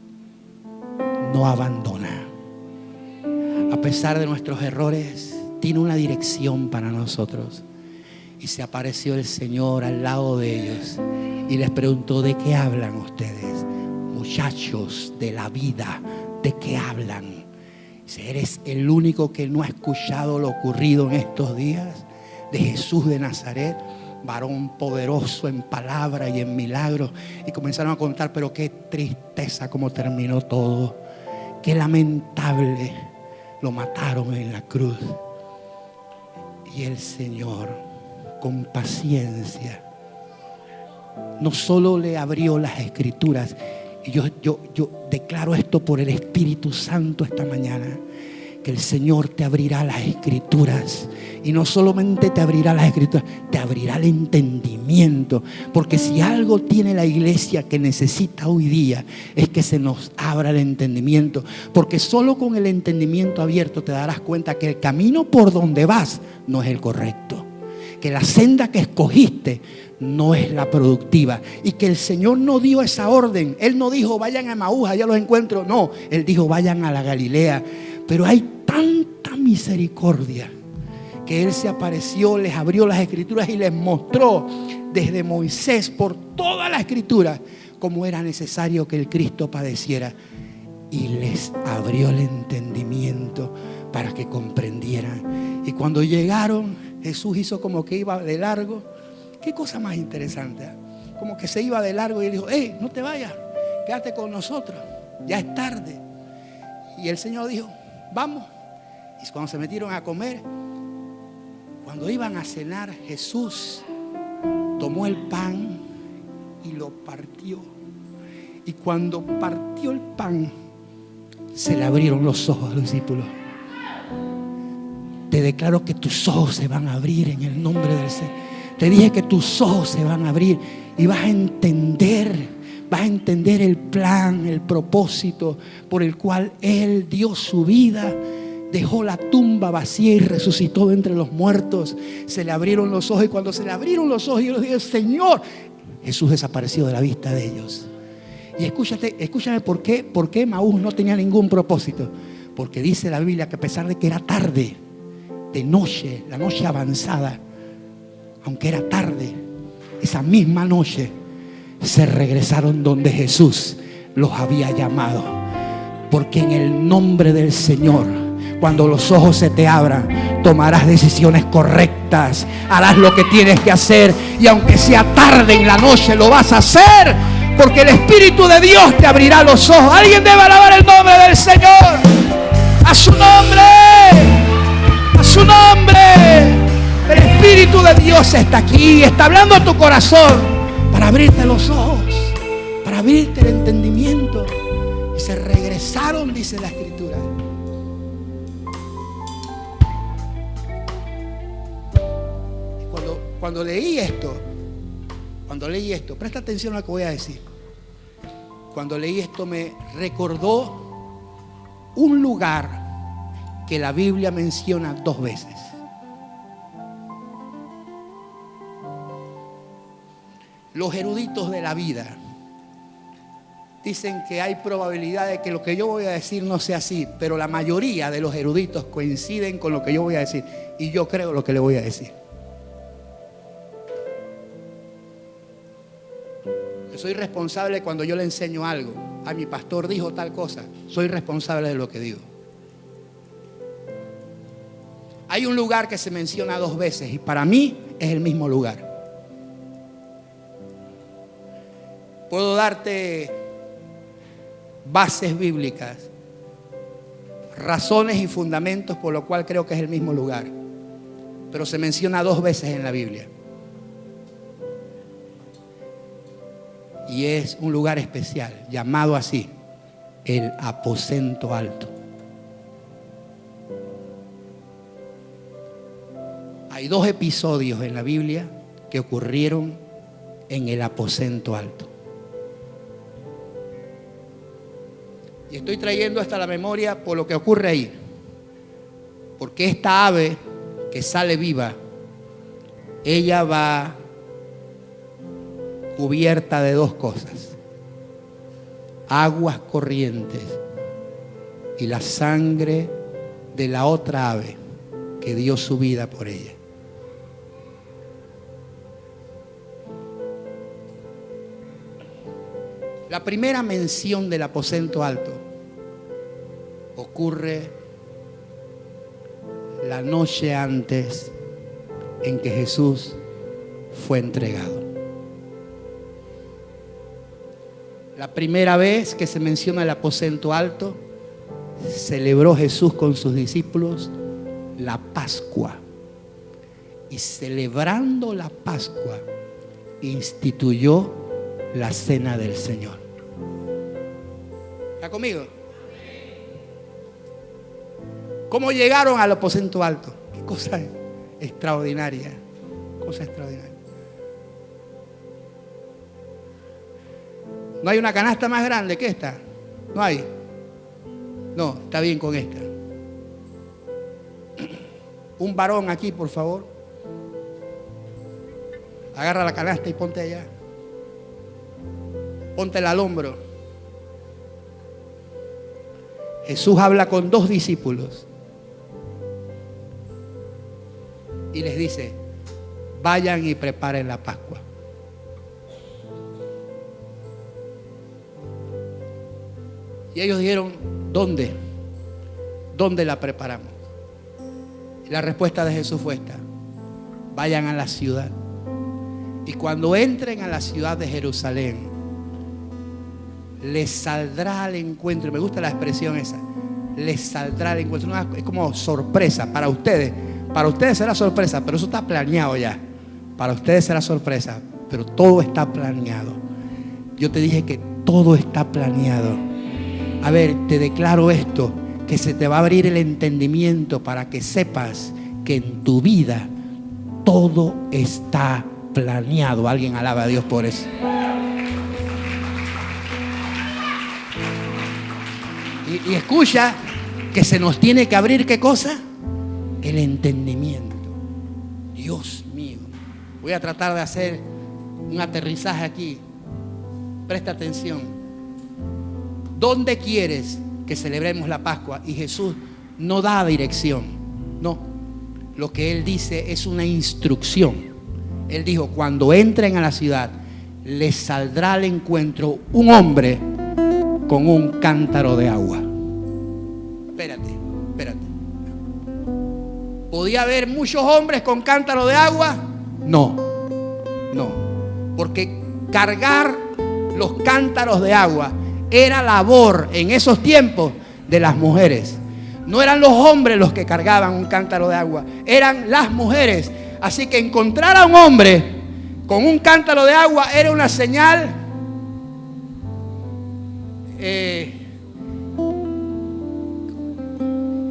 no abandona. A pesar de nuestros errores tiene una dirección para nosotros. Y se apareció el Señor al lado de ellos y les preguntó: ¿de qué hablan ustedes? Muchachos de la vida, ¿de qué hablan? ¿Eres el único que no ha escuchado lo ocurrido en estos días de Jesús de Nazaret? Varón poderoso en palabra y en milagros. Y comenzaron a contar, pero qué tristeza cómo terminó todo. Qué lamentable, lo mataron en la cruz. Y el Señor, con paciencia, no solo le abrió las escrituras, Y yo declaro esto por el Espíritu Santo esta mañana, que el Señor te abrirá las Escrituras. Y no solamente te abrirá las Escrituras, te abrirá el entendimiento. Porque si algo tiene la iglesia que necesita hoy día, es que se nos abra el entendimiento. Porque solo con el entendimiento abierto te darás cuenta que el camino por donde vas no es el correcto, que la senda que escogiste no es la productiva, y que el Señor no dio esa orden. Él no dijo vayan a Emaús, allá los encuentro. No, Él dijo vayan a la Galilea. Pero hay tanta misericordia que Él se apareció, les abrió las Escrituras y les mostró desde Moisés por toda la Escritura cómo era necesario que el Cristo padeciera, y les abrió el entendimiento para que comprendieran. Y cuando llegaron, Jesús hizo como que iba de largo. Qué cosa más interesante, ¿eh? Como que se iba de largo y él dijo: hey, no te vayas, quédate con nosotros, ya es tarde. Y el Señor dijo: vamos. Y cuando se metieron a comer, cuando iban a cenar, Jesús tomó el pan y lo partió. Y cuando partió el pan, se le abrieron los ojos a los discípulos. Te declaro que tus ojos se van a abrir en el nombre del Señor. Te dije que tus ojos se van a abrir y vas a entender el plan, el propósito por el cual Él dio su vida, dejó la tumba vacía y resucitó de entre los muertos. Se le abrieron los ojos, y cuando se le abrieron los ojos, yo les dije: Señor, Jesús desapareció de la vista de ellos. Y escúchame por qué Emaús no tenía ningún propósito. Porque dice la Biblia que a pesar de que era tarde, de noche, la noche avanzada, aunque era tarde, esa misma noche se regresaron donde Jesús los había llamado. Porque en el nombre del Señor, cuando los ojos se te abran, tomarás decisiones correctas, harás lo que tienes que hacer, y aunque sea tarde en la noche, lo vas a hacer, porque el Espíritu de Dios te abrirá los ojos. Alguien debe alabar el nombre del Señor. A su nombre, a su nombre. El Espíritu de Dios está aquí, está hablando a tu corazón para abrirte los ojos, para abrirte el entendimiento. Y se regresaron, dice la Escritura. Cuando leí esto, presta atención a lo que voy a decir. Cuando leí esto me recordó un lugar que la Biblia menciona 2 veces. Los eruditos de la vida dicen que hay probabilidad de que lo que yo voy a decir no sea así, pero la mayoría de los eruditos coinciden con lo que yo voy a decir, y yo creo lo que le voy a decir. Yo soy responsable cuando yo le enseño algo. A mi pastor dijo tal cosa, soy responsable de lo que digo. Hay un lugar que se menciona 2 veces y para mí es el mismo lugar. Puedo darte bases bíblicas, razones y fundamentos por lo cual creo que es el mismo lugar, pero se menciona 2 veces en la Biblia. Y es un lugar especial, llamado así, el aposento alto. Hay 2 episodios en la Biblia que ocurrieron en el aposento alto. Y estoy trayendo hasta la memoria por lo que ocurre ahí. Porque esta ave que sale viva, ella va cubierta de 2 cosas: aguas corrientes y la sangre de la otra ave que dio su vida por ella. La primera mención del aposento alto ocurre la noche antes en que Jesús fue entregado. La primera vez que se menciona el aposento alto, celebró Jesús con sus discípulos la Pascua. Y celebrando la Pascua, instituyó la cena del Señor. ¿Está conmigo? ¿Cómo llegaron al aposento alto? Qué cosa extraordinaria. Cosa extraordinaria. ¿No hay una canasta más grande que esta? No hay. No, está bien con esta. Un varón aquí, por favor. Agarra la canasta y ponte allá. Póntela al hombro. Jesús habla con 2 discípulos y les dice: vayan y preparen la Pascua. Y ellos dijeron: ¿dónde? ¿Dónde la preparamos? Y la respuesta de Jesús fue esta: vayan a la ciudad. Y cuando entren a la ciudad de Jerusalén, les saldrá al encuentro. Me gusta la expresión esa. Les saldrá al encuentro. Es como sorpresa para ustedes. Para ustedes será sorpresa, pero eso está planeado ya. Para ustedes será sorpresa, pero todo está planeado. Yo te dije que todo está planeado. A ver, te declaro esto, que se te va a abrir el entendimiento para que sepas que en tu vida todo está planeado. Alguien alaba a Dios por eso. Y escucha que se nos tiene que abrir, ¿qué cosa? El entendimiento. Dios mío. Voy a tratar de hacer un aterrizaje aquí. Presta atención. ¿Dónde quieres que celebremos la Pascua? Y Jesús no da dirección. No. Lo que Él dice es una instrucción. Él dijo: cuando entren a la ciudad, les saldrá al encuentro un hombre con un cántaro de agua. Espérate. ¿Podía haber muchos hombres con cántaro de agua? No. Porque cargar los cántaros de agua era labor en esos tiempos de las mujeres. No eran los hombres los que cargaban un cántaro de agua, eran las mujeres. Así que encontrar a un hombre con un cántaro de agua era una señal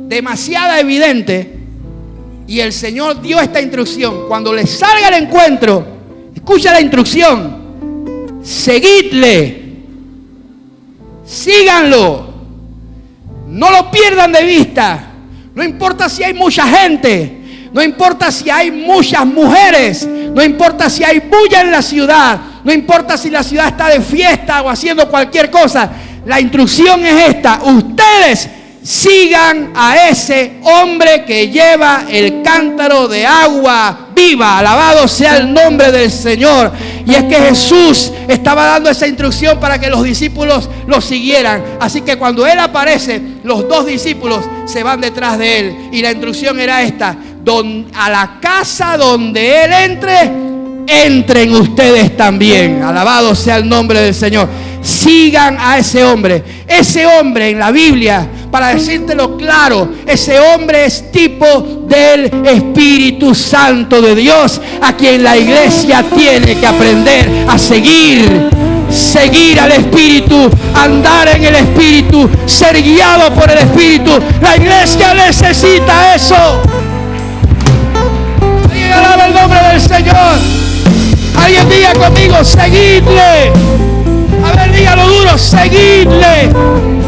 demasiado evidente. Y el Señor dio esta instrucción: cuando les salga el encuentro, escucha la instrucción: seguidle, síganlo, no lo pierdan de vista. No importa si hay mucha gente, no importa si hay muchas mujeres, no importa si hay bulla en la ciudad, no importa si la ciudad está de fiesta o haciendo cualquier cosa. La instrucción es esta: ustedes sigan a ese hombre que lleva el cántaro de agua viva. Alabado sea el nombre del Señor. Y es que Jesús estaba dando esa instrucción para que los discípulos lo siguieran. Así que cuando Él aparece, los 2 discípulos se van detrás de Él. Y la instrucción era esta: a la casa donde Él entre, entren ustedes también. Alabado sea el nombre del Señor. Sigan a ese hombre. Ese hombre en la Biblia, para decírtelo claro, ese hombre es tipo del Espíritu Santo de Dios, a quien la iglesia tiene que aprender a seguir. Seguir al Espíritu, andar en el Espíritu, ser guiado por el Espíritu. La iglesia necesita eso. Alguien alaba el nombre del Señor. Alguien diga conmigo: seguidle. A ver, dígalo duro: seguidle.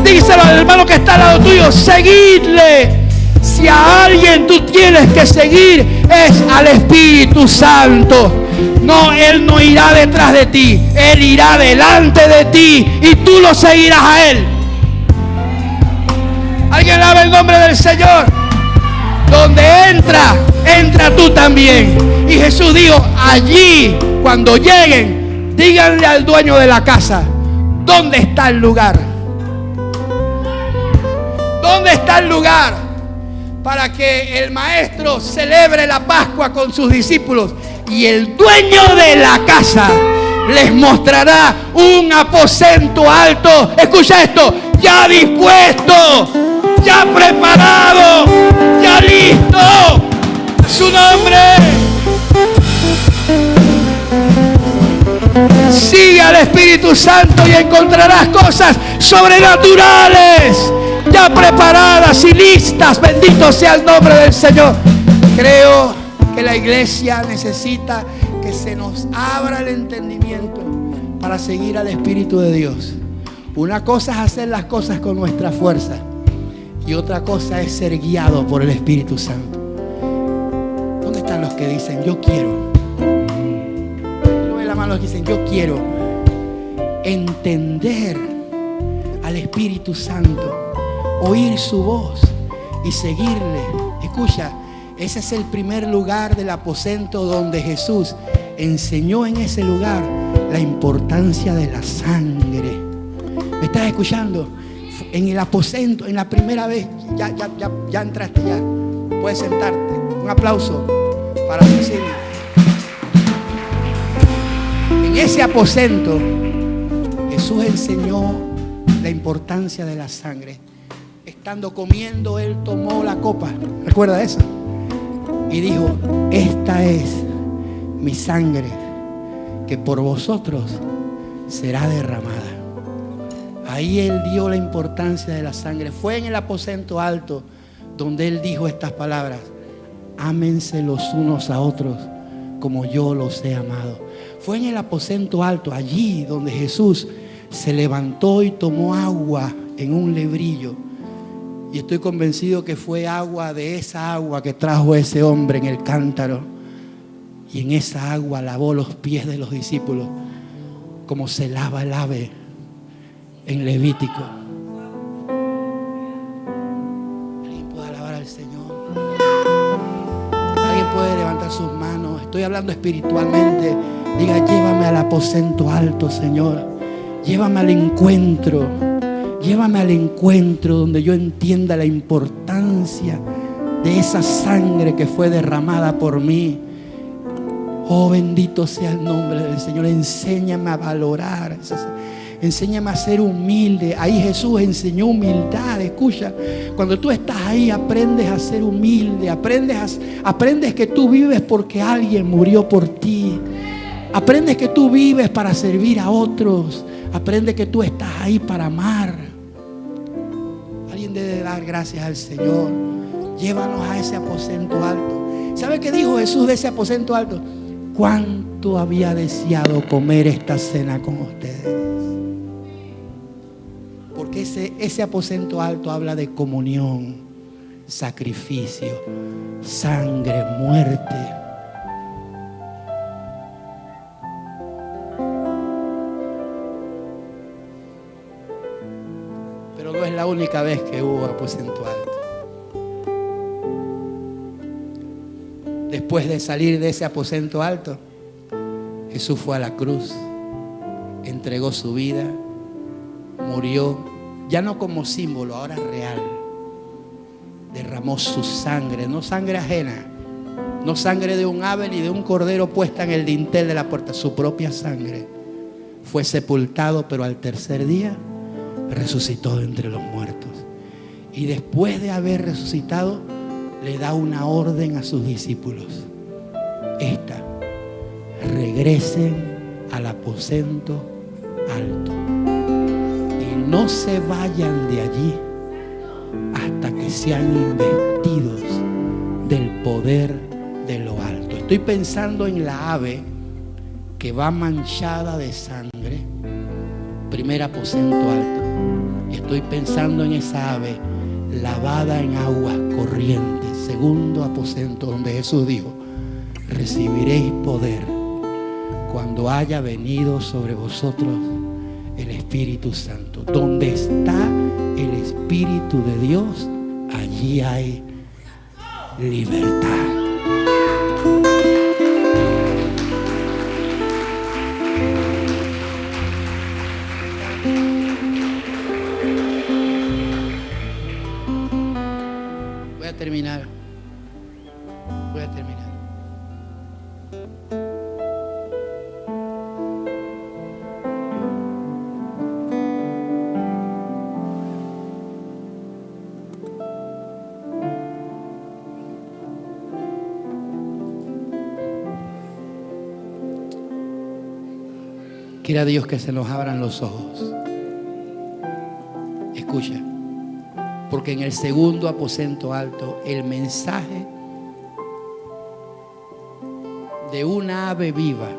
Díselo al hermano que está al lado tuyo: seguidle. Si a alguien tú tienes que seguir, es al Espíritu Santo. No, Él no irá detrás de ti, Él irá delante de ti y tú lo seguirás a Él. Alguien alaba el nombre del Señor. Donde entra tú también. Y Jesús dijo: allí, cuando lleguen, díganle al dueño de la casa: ¿dónde está el lugar? ¿Dónde está el lugar para que el maestro celebre la Pascua con sus discípulos? Y el dueño de la casa les mostrará un aposento alto. Escucha esto: ya dispuesto, ya preparado, ya listo. A su nombre. Sigue al Espíritu Santo y encontrarás cosas sobrenaturales ya preparadas y listas. Bendito sea el nombre del Señor. Creo que la iglesia necesita que se nos abra el entendimiento para seguir al Espíritu de Dios. Una cosa es hacer las cosas con nuestra fuerza y otra cosa es ser guiado por el Espíritu Santo. ¿Dónde están los que dicen yo quiero? Levante la mano los que dicen yo quiero entender al Espíritu Santo, oír su voz y seguirle. Escucha, ese es el primer lugar del aposento donde Jesús enseñó en ese lugar la importancia de la sangre. ¿Me estás escuchando? En el aposento, en la primera vez, ya entraste ya. Puedes sentarte. Un aplauso para Cecilia. En ese aposento, Jesús enseñó la importancia de la sangre. Estando comiendo, Él tomó la copa. ¿Recuerda eso? Y dijo, esta es mi sangre que por vosotros será derramada. Ahí Él dio la importancia de la sangre. Fue en el aposento alto donde Él dijo estas palabras: ámense los unos a otros como yo los he amado. Fue en el aposento alto, allí donde Jesús se levantó y tomó agua en un lebrillo. Y estoy convencido que fue agua de esa agua que trajo ese hombre en el cántaro. Y en esa agua lavó los pies de los discípulos como se lava el ave en Levítico. ¿Alguien puede alabar al Señor? ¿Alguien puede levantar sus manos? Estoy hablando espiritualmente. Diga, llévame al aposento alto, Señor. Llévame al encuentro. Llévame al encuentro donde yo entienda la importancia de esa sangre que fue derramada por mí. Oh, bendito sea el nombre del Señor. Enséñame a valorar. Enséñame a ser humilde. Ahí Jesús enseñó humildad. Escucha, cuando tú estás ahí aprendes a ser humilde. Aprendes que tú vives porque alguien murió por ti. Aprendes que tú vives para servir a otros. Aprendes que tú estás ahí para amar. Alguien debe dar gracias al Señor. Llévanos a ese aposento alto. ¿Sabe qué dijo Jesús de ese aposento alto? Cuánto había deseado comer esta cena con ustedes. Porque ese aposento alto habla de comunión, sacrificio, sangre, muerte. Pero no es la única vez que hubo aposento alto. Después de salir de ese aposento alto, Jesús fue a la cruz, entregó su vida, murió, ya no como símbolo, ahora real. Derramó su sangre, no sangre ajena, no sangre de un ave ni de un cordero puesta en el dintel de la puerta, su propia sangre. Fue sepultado, pero al tercer día resucitó de entre los muertos. Y después de haber resucitado, le da una orden a sus discípulos. Regresen al aposento alto y no se vayan de allí hasta que sean investidos del poder de lo alto. Estoy pensando en la ave que va manchada de sangre, primer aposento alto, y estoy pensando en esa ave lavada en aguas corrientes, segundo aposento, donde Jesús dijo: recibiréis poder cuando haya venido sobre vosotros el Espíritu Santo. Donde está el Espíritu de Dios, allí hay libertad. Voy a terminar. Quiera Dios que se nos abran los ojos. Escucha, porque en el segundo aposento alto el mensaje de una ave viva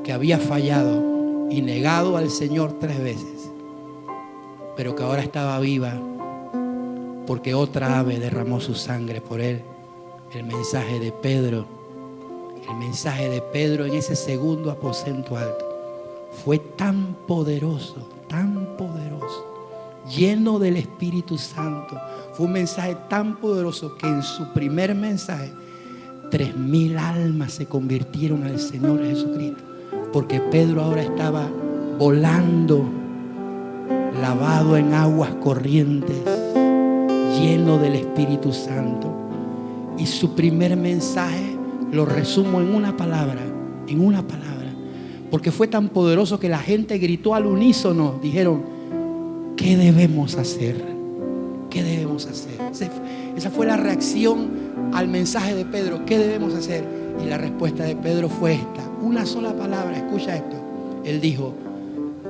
que había fallado y negado al Señor 3 veces, pero que ahora estaba viva porque otra ave derramó su sangre por él. El mensaje de Pedro en ese segundo aposento alto fue tan poderoso, lleno del Espíritu Santo. Fue un mensaje tan poderoso que en su primer mensaje 3,000 almas se convirtieron al Señor Jesucristo, porque Pedro ahora estaba volando, lavado en aguas corrientes, lleno del Espíritu Santo. Y su primer mensaje lo resumo en una palabra, porque fue tan poderoso que la gente gritó al unísono, dijeron: ¿qué debemos hacer? ¿Qué debemos hacer? Esa fue la reacción al mensaje de Pedro. ¿Qué debemos hacer? Y la respuesta de Pedro fue esta, una sola palabra. Escucha esto. Él dijo: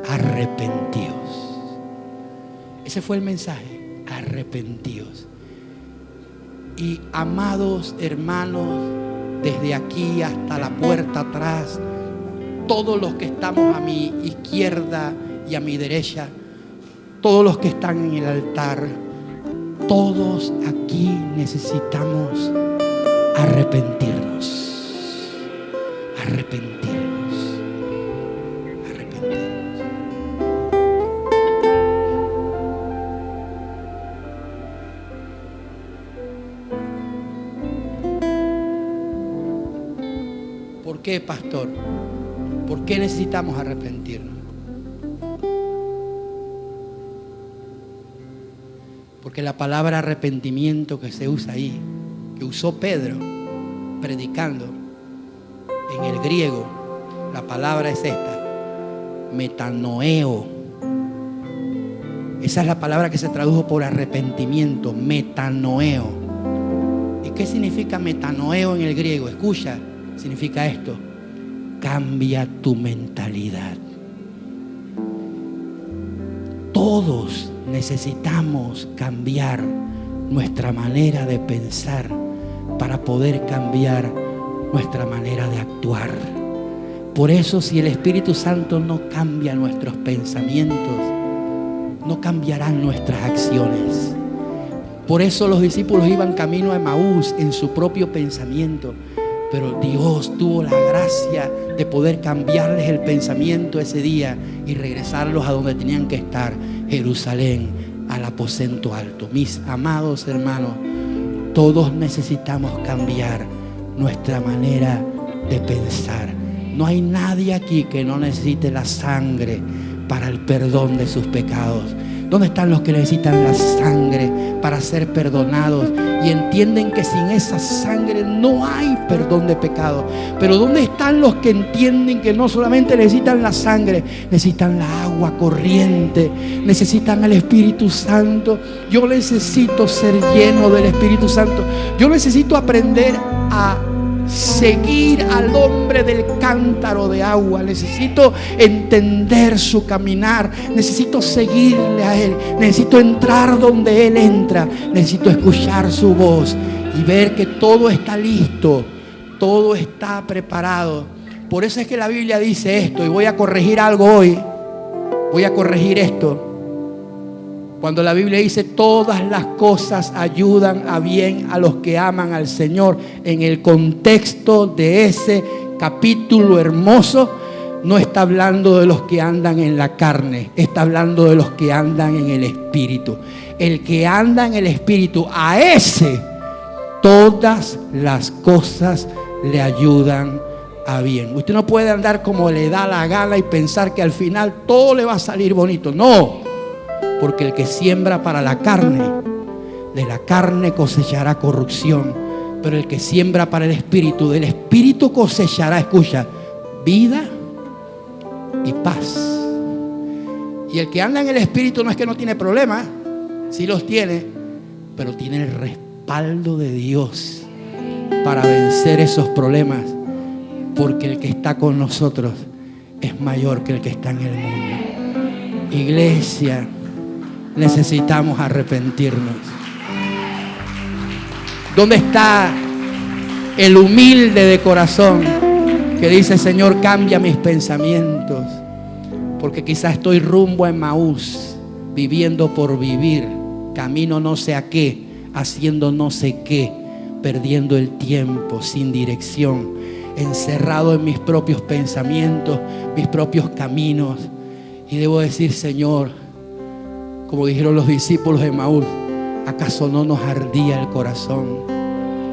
arrepentíos. Ese fue el mensaje: arrepentíos. Y amados hermanos, desde aquí hasta la puerta atrás, todos los que estamos a mi izquierda y a mi derecha, todos los que están en el altar, todos aquí necesitamos arrepentirnos. Arrepentirnos. Arrepentirnos. ¿Por qué, pastor? ¿Por qué necesitamos arrepentirnos? Porque la palabra arrepentimiento que se usa ahí, que usó Pedro predicando, en el griego, la palabra es esta: metanoeo. Esa es la palabra que se tradujo por arrepentimiento, metanoeo. ¿Y qué significa metanoeo en el griego? Escucha, significa esto: cambia tu mentalidad. Todos necesitamos cambiar nuestra manera de pensar para poder cambiar nuestra manera de actuar. Por eso, si el Espíritu Santo no cambia nuestros pensamientos, no cambiarán nuestras acciones. Por eso los discípulos iban camino a Emaús en su propio pensamiento, pero Dios tuvo la gracia de poder cambiarles el pensamiento ese día y regresarlos a donde tenían que estar: Jerusalén, al aposento alto. Mis amados hermanos, todos necesitamos cambiar nuestra manera de pensar. No hay nadie aquí que no necesite la sangre para el perdón de sus pecados. ¿Dónde están los que necesitan la sangre para ser perdonados y entienden que sin esa sangre no hay perdón de pecado? Pero ¿dónde están los que entienden que no solamente necesitan la sangre, necesitan la agua corriente, necesitan el Espíritu Santo? Yo necesito ser lleno del Espíritu Santo. Yo necesito aprender a seguir al hombre del cántaro de agua. Necesito entender su caminar. Necesito seguirle a él. Necesito entrar donde él entra. Necesito escuchar su voz y ver que todo está listo, todo está preparado. Por eso es que la Biblia dice esto, y voy a corregir algo hoy. Voy a corregir esto. Cuando la Biblia dice: todas las cosas ayudan a bien a los que aman al Señor, en el contexto de ese capítulo hermoso, no está hablando de los que andan en la carne, está hablando de los que andan en el Espíritu. El que anda en el Espíritu, a ese todas las cosas le ayudan a bien. Usted no puede andar como le da la gana y pensar que al final todo le va a salir bonito. No. Porque el que siembra para la carne, de la carne cosechará corrupción. Pero el que siembra para el Espíritu, del Espíritu cosechará, escucha, vida y paz. Y el que anda en el Espíritu no es que no tiene problemas, sí los tiene, pero tiene el respaldo de Dios para vencer esos problemas. porque el que está con nosotros es mayor que el que está en el mundo. Iglesia, necesitamos arrepentirnos. ¿Dónde está el humilde de corazón que dice: Señor, cambia mis pensamientos? Porque quizás estoy rumbo a Emaús, viviendo por vivir, camino no sé a qué, haciendo no sé qué, perdiendo el tiempo, sin dirección, encerrado en mis propios pensamientos, mis propios caminos. Y debo decir: Señor, como dijeron los discípulos de Emaús, ¿acaso no nos ardía el corazón?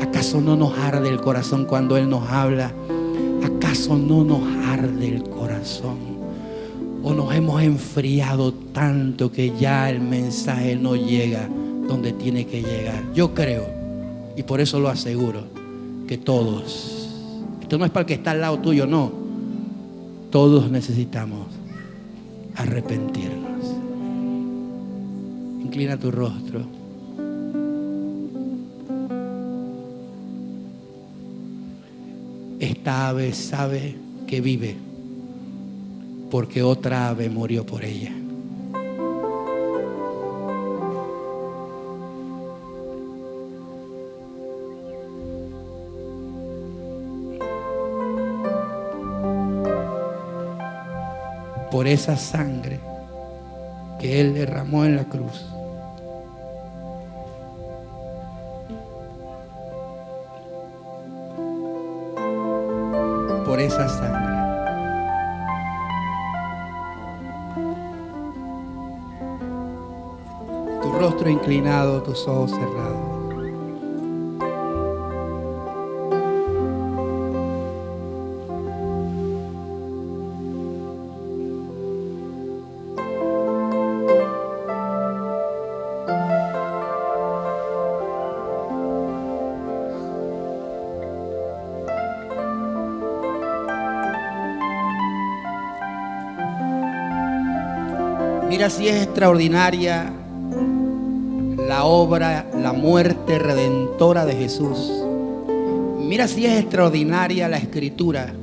¿Acaso no nos arde el corazón cuando Él nos habla? ¿Acaso no nos arde el corazón? ¿O nos hemos enfriado tanto que ya el mensaje no llega donde tiene que llegar? Yo creo, y por eso lo aseguro, que todos, esto no es para el que está al lado tuyo, no, todos necesitamos arrepentirnos. Inclina tu rostro. Esta ave sabe que vive porque otra ave murió por ella. Por esa sangre que Él derramó en la cruz, por esa sangre, tu rostro inclinado, tus ojos cerrados. Mira si es extraordinaria la obra, la muerte redentora de Jesús. Mira si es extraordinaria la escritura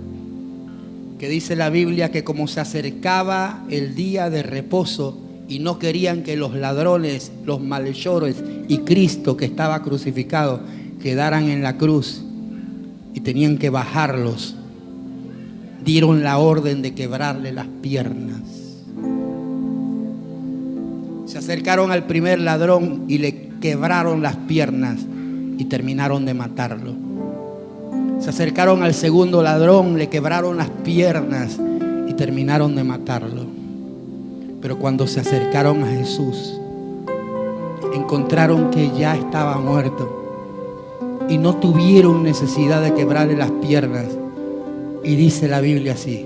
que dice la Biblia que como se acercaba el día de reposo y no querían que los ladrones, los malhechores y Cristo que estaba crucificado quedaran en la cruz y tenían que bajarlos, dieron la orden de quebrarle las piernas. Se acercaron al primer ladrón y le quebraron las piernas y terminaron de matarlo. Se acercaron al segundo ladrón, le quebraron las piernas y terminaron de matarlo. Pero cuando se acercaron a Jesús, encontraron que ya estaba muerto y no tuvieron necesidad de quebrarle las piernas. Y dice la Biblia así: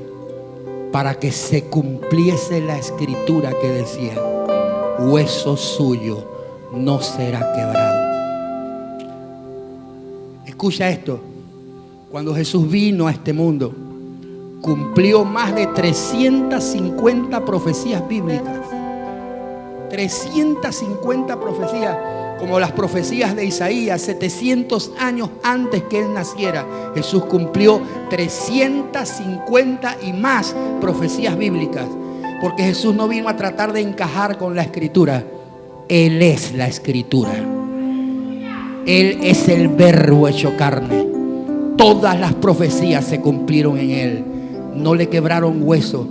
para que se cumpliese la escritura que decía: hueso suyo no será quebrado. Escucha esto. Cuando Jesús vino a este mundo, cumplió más de 350 profecías bíblicas. 350 profecías, como las profecías de Isaías, 700 años antes que Él naciera. Jesús cumplió 350 y más profecías bíblicas. Porque Jesús no vino a tratar de encajar con la escritura. Él es la escritura. Él es el verbo hecho carne. Todas las profecías se cumplieron en Él. No le quebraron huesos.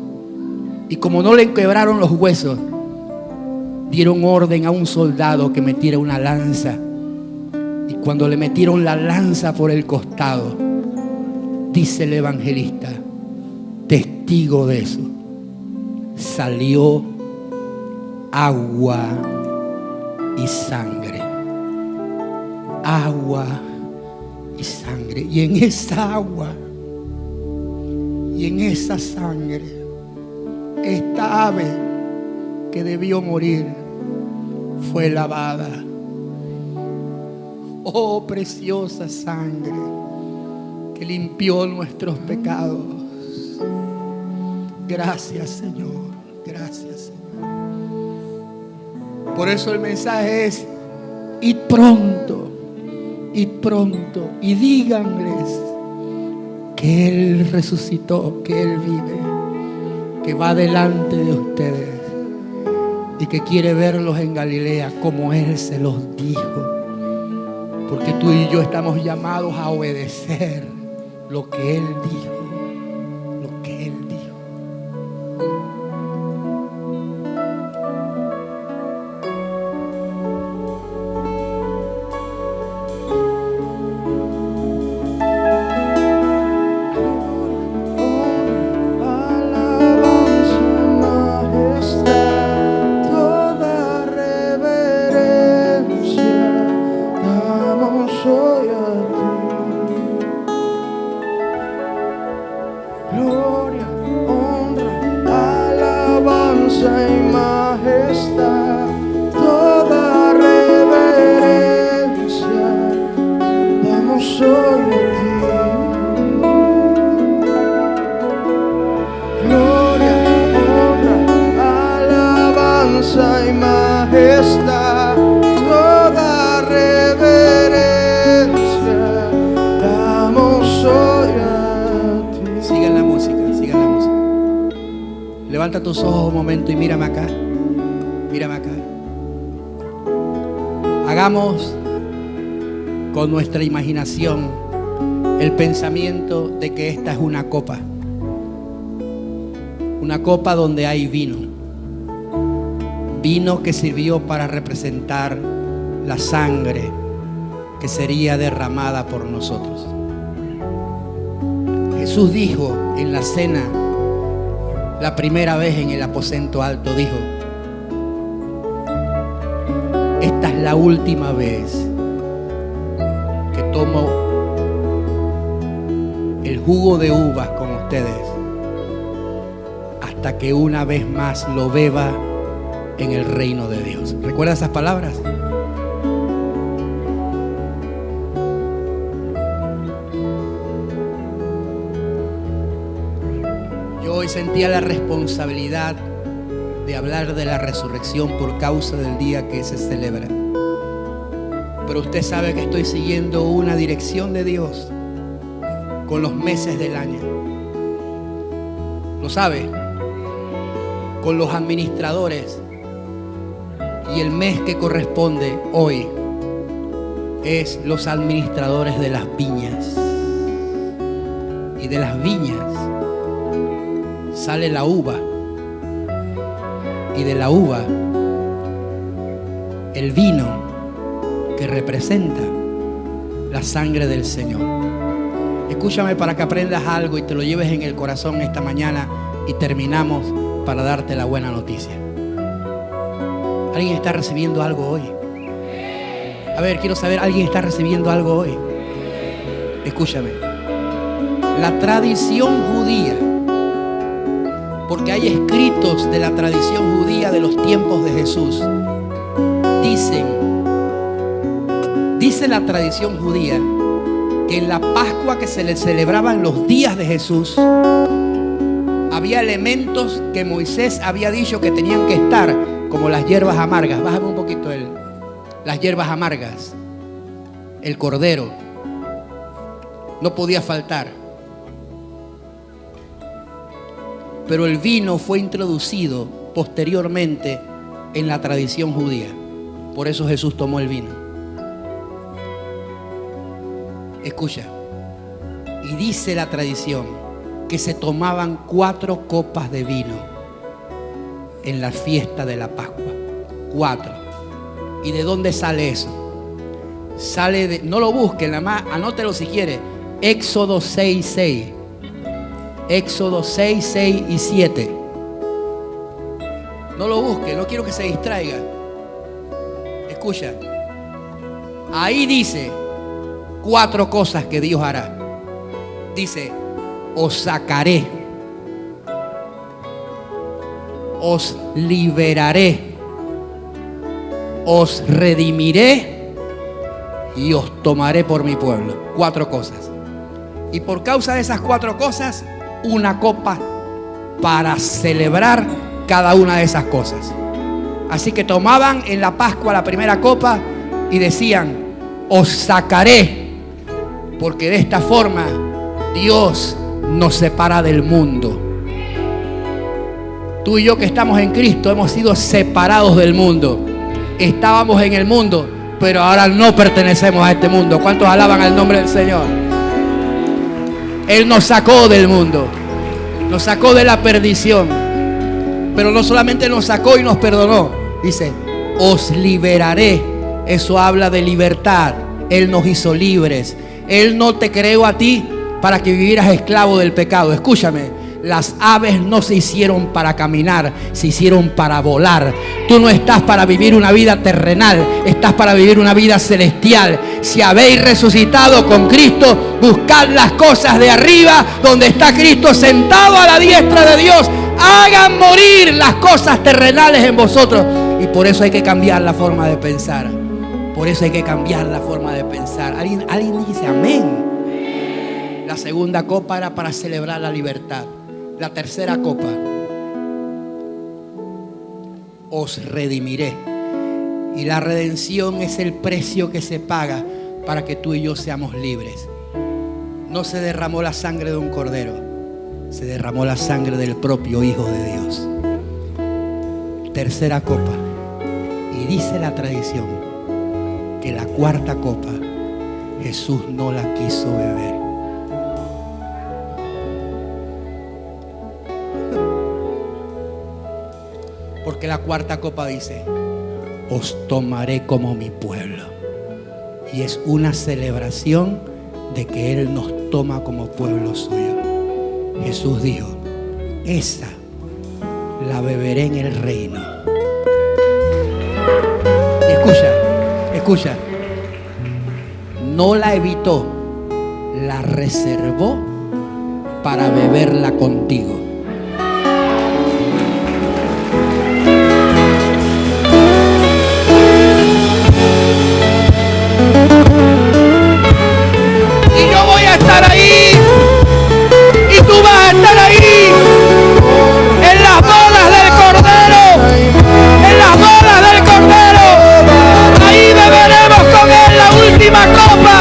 Y como no le quebraron los huesos, dieron orden a un soldado que metiera una lanza. Y cuando le metieron la lanza por el costado, dice el evangelista, testigo de eso, salió agua y sangre. Agua y sangre. Y en esa agua y en esa sangre, esta ave que debió morir fue lavada. Oh, preciosa sangre que limpió nuestros pecados. Gracias, Señor. Gracias, Señor. Por eso el mensaje es: id pronto, y díganles que Él resucitó, que Él vive, que va delante de ustedes y que quiere verlos en Galilea como Él se los dijo. Porque tú y yo estamos llamados a obedecer lo que Él dijo, lo que Él dijo. Levanta tus ojos un momento y mírame acá. Mírame acá. Hagamos con nuestra imaginación el pensamiento de que esta es una copa. Una copa donde hay vino. Vino que sirvió para representar la sangre que sería derramada por nosotros. Jesús dijo en la cena, la primera vez en el aposento alto, dijo: esta es la última vez que tomo el jugo de uvas con ustedes, hasta que una vez más lo beba en el reino de Dios. ¿Recuerda esas palabras? Hoy sentía la responsabilidad de hablar de la resurrección por causa del día que se celebra. Pero usted sabe que estoy siguiendo una dirección de Dios con los meses del año. ¿Lo sabe? Con los administradores. Y el mes que corresponde hoy es los administradores de las viñas. Y de las viñas sale la uva, y de la uva el vino que representa la sangre del Señor. Escúchame para que aprendas algo y te lo lleves en el corazón esta mañana, y terminamos para darte la buena noticia. ¿Alguien está recibiendo algo hoy? A ver, quiero saber, ¿alguien está recibiendo algo hoy? Escúchame. La tradición judía, porque hay escritos de la tradición judía de los tiempos de Jesús, dice la tradición judía que en la Pascua que se le celebraba en los días de Jesús, había elementos que Moisés había dicho que tenían que estar, como las hierbas amargas. Bájame un poquito las hierbas amargas, el cordero, no podía faltar. Pero el vino fue introducido posteriormente en la tradición judía. Por eso Jesús tomó el vino. Escucha. Y dice la tradición que se tomaban 4 copas de vino en la fiesta de la Pascua. 4. ¿Y de dónde sale eso? Sale de, no lo busquen, nada más anótelo si quiere. Éxodo 6:6. Éxodo 6, 6 y 7. No lo busque, no quiero que se distraiga. Escucha. Ahí dice 4 cosas que Dios hará. Dice: os sacaré, os liberaré, os redimiré y os tomaré por mi pueblo. 4 cosas. Y por causa de esas 4 cosas, una copa para celebrar cada una de esas cosas. Así que tomaban en la Pascua la primera copa y decían: os sacaré, porque de esta forma Dios nos separa del mundo. Tú y yo que estamos en Cristo hemos sido separados del mundo. Estábamos en el mundo, pero ahora no pertenecemos a este mundo. ¿Cuántos alaban al nombre del Señor? Él nos sacó del mundo, nos sacó de la perdición. Pero no solamente nos sacó y nos perdonó, dice, os liberaré. Eso habla de libertad. Él nos hizo libres. Él no te creó a ti para que vivieras esclavo del pecado. Escúchame, las aves no se hicieron para caminar, se hicieron para volar. Tú no estás para vivir una vida terrenal, estás para vivir una vida celestial. Si habéis resucitado con Cristo, buscad las cosas de arriba, donde está Cristo sentado a la diestra de Dios. Hagan morir las cosas terrenales en vosotros. Y por eso hay que cambiar la forma de pensar. Por eso hay que cambiar la forma de pensar. Alguien dice amén. La segunda copa era para celebrar la libertad. La tercera copa, os redimiré. Y la redención es el precio que se paga para que tú y yo seamos libres. No se derramó la sangre de un cordero, se derramó la sangre del propio Hijo de Dios. Tercera copa. Y dice la tradición que la cuarta copa Jesús no la quiso beber. Porque la cuarta copa dice, os tomaré como mi pueblo. Y es una celebración de que Él nos toma como pueblo suyo. Jesús dijo, esa la beberé en el reino. Y escucha, no la evitó, la reservó para beberla contigo. Estar ahí y tú vas a estar ahí en las bodas del Cordero, en las bodas del Cordero. Ahí beberemos con Él la última copa.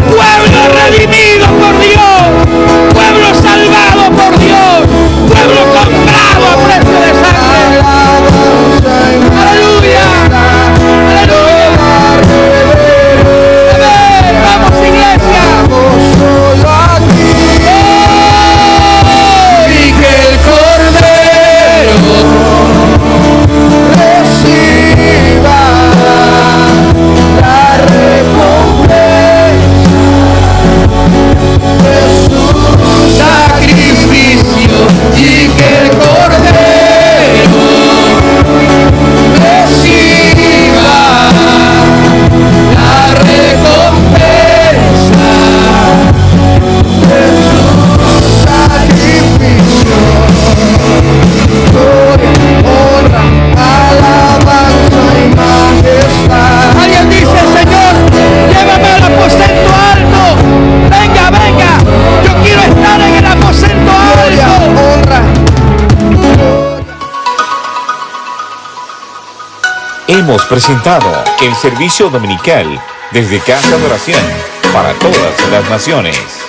Pueblo redimido por Dios, pueblo salvado por Dios, pueblo comprado a precio de sangre. Aleluya, aleluya. Amén. Vamos, iglesia. Hemos presentado el servicio dominical desde Casa de Oración para todas las naciones.